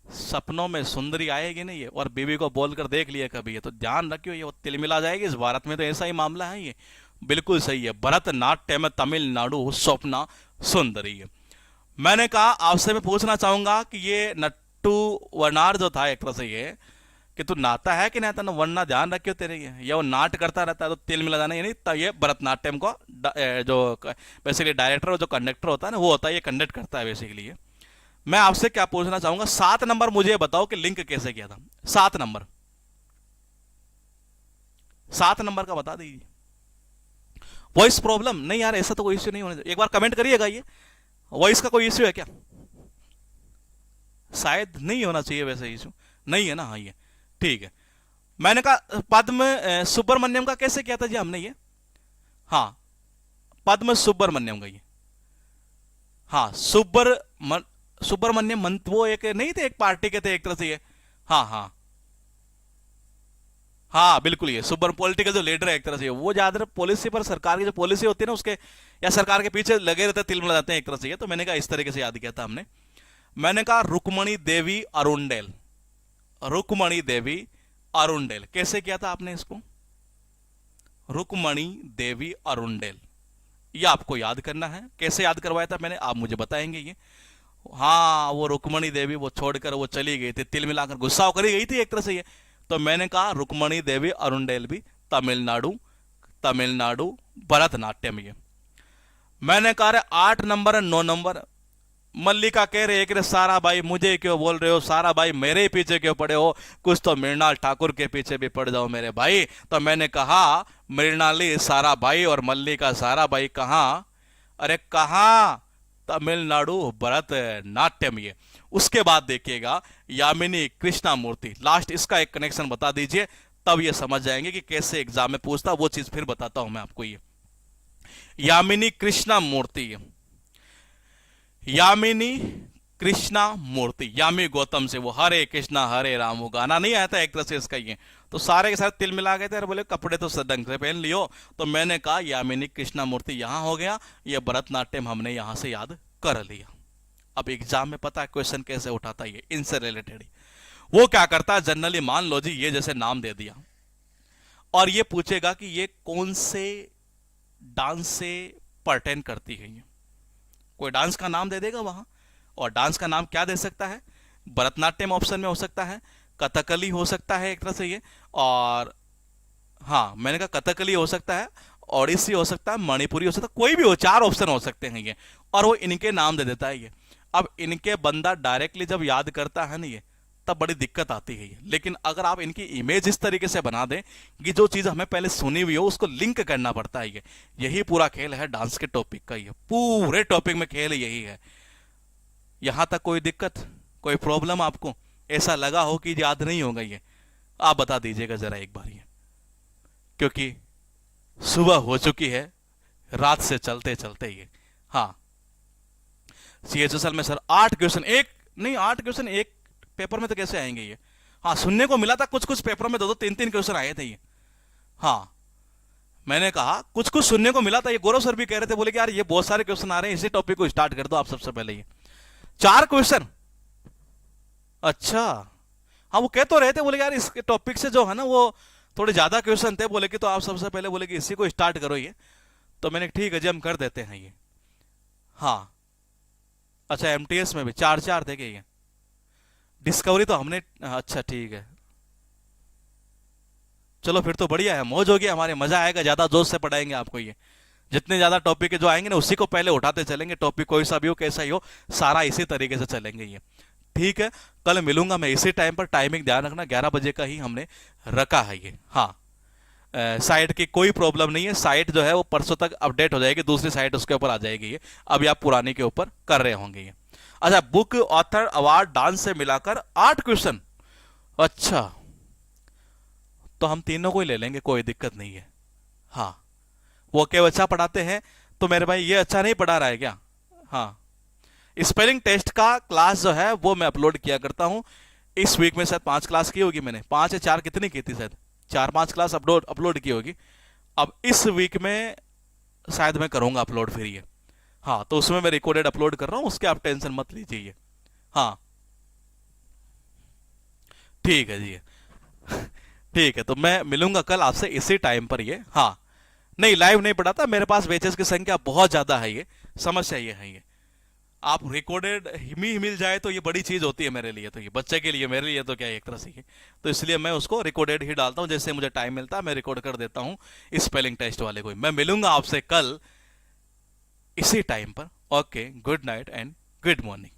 सपनों में सुंदरी आएगी नहीं ये, और बीवी को बोलकर देख लिया कभी ये, तो ध्यान रखियो ये तिलमिला जाएगी इस भारत में, तो ऐसा ही मामला है ये। बिल्कुल सही है, भरतनाट्यम तमिलनाडु स्वप्ना सुंदरी है। मैंने कहा आपसे मैं पूछना चाहूंगा कि ये नट्टू वनार जो था एक तरह से ये, कि तू नाता है कि नहीं था, वरना ध्यान रखियो तेरे ये वो नाट करता रहता है तो तिल मिला जाना, यानी तब ये भरतनाट्यम को जो बेसिकली डायरेक्टर और जो कंडक्टर होता है ना वो होता है, ये कंडक्ट करता है बेसिकली ये। मैं आपसे क्या पूछना चाहूंगा, 7 नंबर मुझे बताओ कि लिंक कैसे किया था। 7 नंबर, 7 नंबर का बता दीजिए। वॉइस प्रॉब्लम नहीं यार, ऐसा तो कोई इश्यू नहीं होना चाहिए, एक बार कमेंट करिएगा, ये वॉइस का कोई इश्यू है क्या? शायद नहीं होना चाहिए वैसे इश्यू, नहीं है ना? हाँ ये ठीक है। मैंने कहा पद्म सुब्रमण्यम का कैसे किया था जी हमने ये? हाँ, पद्म सुब्रमण्यम का ये, हाँ, सुब्रमण्यम मंत वो एक नहीं थे, एक पार्टी के थे एक तरह से ये। हाँ हाँ हाँ, बिल्कुल ये सुपर पॉलिटिकल जो लीडर है एक तरह से, वो ज्यादातर पॉलिसी पर, सरकार की जो पॉलिसी होती है ना उसके, या सरकार के पीछे लगे रहते हैं, तिल मिला जाते हैं एक तरह से ये। तो मैंने कहा इस तरीके से याद किया था हमने। मैंने कहा रुक्मणी देवी अरुंडेल। रुक्मणी देवी अरुंडेल कैसे किया था आपने इसको? रुक्मणी देवी अरुंडेल, ये आपको याद करना है। कैसे याद करवाया था मैंने, आप मुझे बताएंगे ये। हाँ, वो रुक्मणी देवी वो छोड़कर वो चली गई थी, तिल मिलाकर गुस्सा होकर ही गई थी एक तरह से ये। तो मैंने कहा रुक्मणी देवी अरुंडेल भी तमिलनाडु, तमिलनाडु भरतनाट्यम ये। मैंने कहा 8 नंबर 9 नंबर, मल्लिका कह रहे एक रे सारा भाई मुझे क्यों बोल रहे हो, सारा भाई मेरे ही पीछे क्यों पड़े हो, कुछ तो मृणाल ठाकुर के पीछे भी पड़ जाओ मेरे भाई। तो मैंने कहा मृणाली सारा भाई और मल्लिका सारा भाई कहाँ? अरे कहाँ? तमिलनाडु भरतनाट्यम ये। उसके बाद देखिएगा यामिनी कृष्णा मूर्ति, लास्ट इसका एक कनेक्शन बता दीजिए, तब ये समझ जाएंगे कि कैसे एग्जाम में पूछता, वो चीज फिर बताता हूं मैं आपको। ये यामिनी कृष्णा मूर्ति, यामिनी कृष्णा मूर्ति, यामी गौतम से वो हरे कृष्णा हरे राम, वो गाना नहीं आया था एक तरह से इसका ये। तो सारे के सारे तिल मिला गए थे और बोले कपड़े तो ढंग से पहन लियो। तो मैंने कहा यामिनी कृष्णा मूर्ति यहां हो गया, ये भरतनाट्यम हमने यहां से याद कर लिया। अब एग्जाम में पता है क्वेश्चन कैसे उठाता है ये, इनसे रिलेटेड। वो क्या करता है जनरली, मान लो जी ये जैसे नाम दे दिया और ये पूछेगा कि ये कौन से डांस से परटेन करती है, ये कोई डांस का नाम दे देगा वहां। और डांस का नाम क्या दे सकता है? भरतनाट्यम ऑप्शन में हो सकता है, कथकली हो सकता है एक तरह से ये, और हाँ मैंने कहा कथकली हो सकता है, ओडिसी हो सकता है, मणिपुरी हो सकता है, कोई भी हो, 4 ऑप्शन हो सकते हैं ये। और वो इनके नाम दे देता है ये। अब इनके बंदा डायरेक्टली जब याद करता है ना ये, तब बड़ी दिक्कत आती है ये। लेकिन अगर आप इनकी इमेज इस तरीके से बना दें कि जो चीज हमें पहले सुनी हुई हो उसको लिंक करना पड़ता है ये। यही पूरा खेल है डांस के टॉपिक का, ये पूरे टॉपिक में खेल यही है। यहां तक कोई दिक्कत, कोई प्रॉब्लम आपको ऐसा लगा हो कि याद नहीं होगा ये, आप बता दीजिएगा जरा एक बार ये, क्योंकि सुबह हो चुकी है, रात से चलते चलते ये। हाँ, सीएचएसएल में सर 8 क्वेश्चन, एक नहीं 8 क्वेश्चन एक पेपर में तो कैसे आएंगे ये? हाँ, सुनने को मिला था कुछ कुछ पेपरों में 2-2 3-3 क्वेश्चन आए थे ये। हाँ, मैंने कहा कुछ कुछ सुनने को मिला था, ये गौरव सर भी कह रहे थे, बोले कि यार ये बहुत सारे क्वेश्चन आ रहे हैं, इसी टॉपिक को स्टार्ट कर दो आप सबसे पहले। ये 4 क्वेश्चन, अच्छा। हाँ, वो कह तो रहे थे, बोले यार इस टॉपिक से जो है ना वो थोड़े ज्यादा क्वेश्चन थे, बोले कि तो आप सबसे पहले बोले कि इसी को स्टार्ट करो ये। तो मैंने ठीक है जी हम कर देते हैं ये। हाँ, अच्छा एमटीएस में भी 4-4 थे क्या ये? डिस्कवरी तो हमने, अच्छा ठीक है, चलो फिर तो बढ़िया है, मौज होगी हमारे, मजा आएगा, ज्यादा जोश से पढ़ाएंगे आपको ये। जितने ज्यादा टॉपिक जो आएंगे ना उसी को पहले उठाते चलेंगे, टॉपिक कोई सा भी हो कैसा ही हो, सारा इसी तरीके से चलेंगे ये। ठीक है, कल मिलूंगा मैं इसी टाइम पर, टाइमिंग ध्यान रखना 11 बजे का ही हमने रखा है ये। हाँ, साइट की कोई प्रॉब्लम नहीं है, साइट जो है वो परसों तक अपडेट हो जाएगी, दूसरी साइट उसके ऊपर आ जाएगी ये, अभी आप पुरानी के ऊपर कर रहे होंगे ये। अच्छा, बुक ऑथर अवार्ड डांस से मिलाकर 8 क्वेश्चन, अच्छा तो हम तीनों को ही ले लेंगे, कोई दिक्कत नहीं है। हाँ, वो क्या अच्छा पढ़ाते हैं तो मेरे भाई ये अच्छा नहीं पढ़ा रहा है क्या? हाँ, स्पेलिंग टेस्ट का क्लास जो है वो मैं अपलोड किया करता हूं, इस वीक में शायद 5 क्लास की होगी मैंने, 5 या 4 कितनी की थी, शायद 4-5 क्लास अपलोड की होगी। अब इस वीक में शायद मैं करूंगा अपलोड फिर ये। हाँ, तो उसमें मैं रिकॉर्डेड अपलोड कर रहा हूं, उसके आप टेंशन मत लीजिए। हाँ ठीक है जी ठीक है, तो मैं मिलूंगा कल आपसे इसी टाइम पर ये। हाँ, नहीं लाइव नहीं पढ़ाता, मेरे पास बैचेस की संख्या बहुत ज्यादा है, ये समस्या ये है ये। आप रिकॉर्डेड ही मिल जाए तो ये बड़ी चीज होती है मेरे लिए, तो ये बच्चे के लिए, मेरे लिए तो क्या है एक तरह से ये। तो इसलिए मैं उसको रिकॉर्डेड ही डालता हूं, जैसे मुझे टाइम मिलता है मैं रिकॉर्ड कर देता हूं स्पेलिंग टेस्ट वाले को। मैं मिलूंगा आपसे कल इसी टाइम पर। Okay, good night and good morning.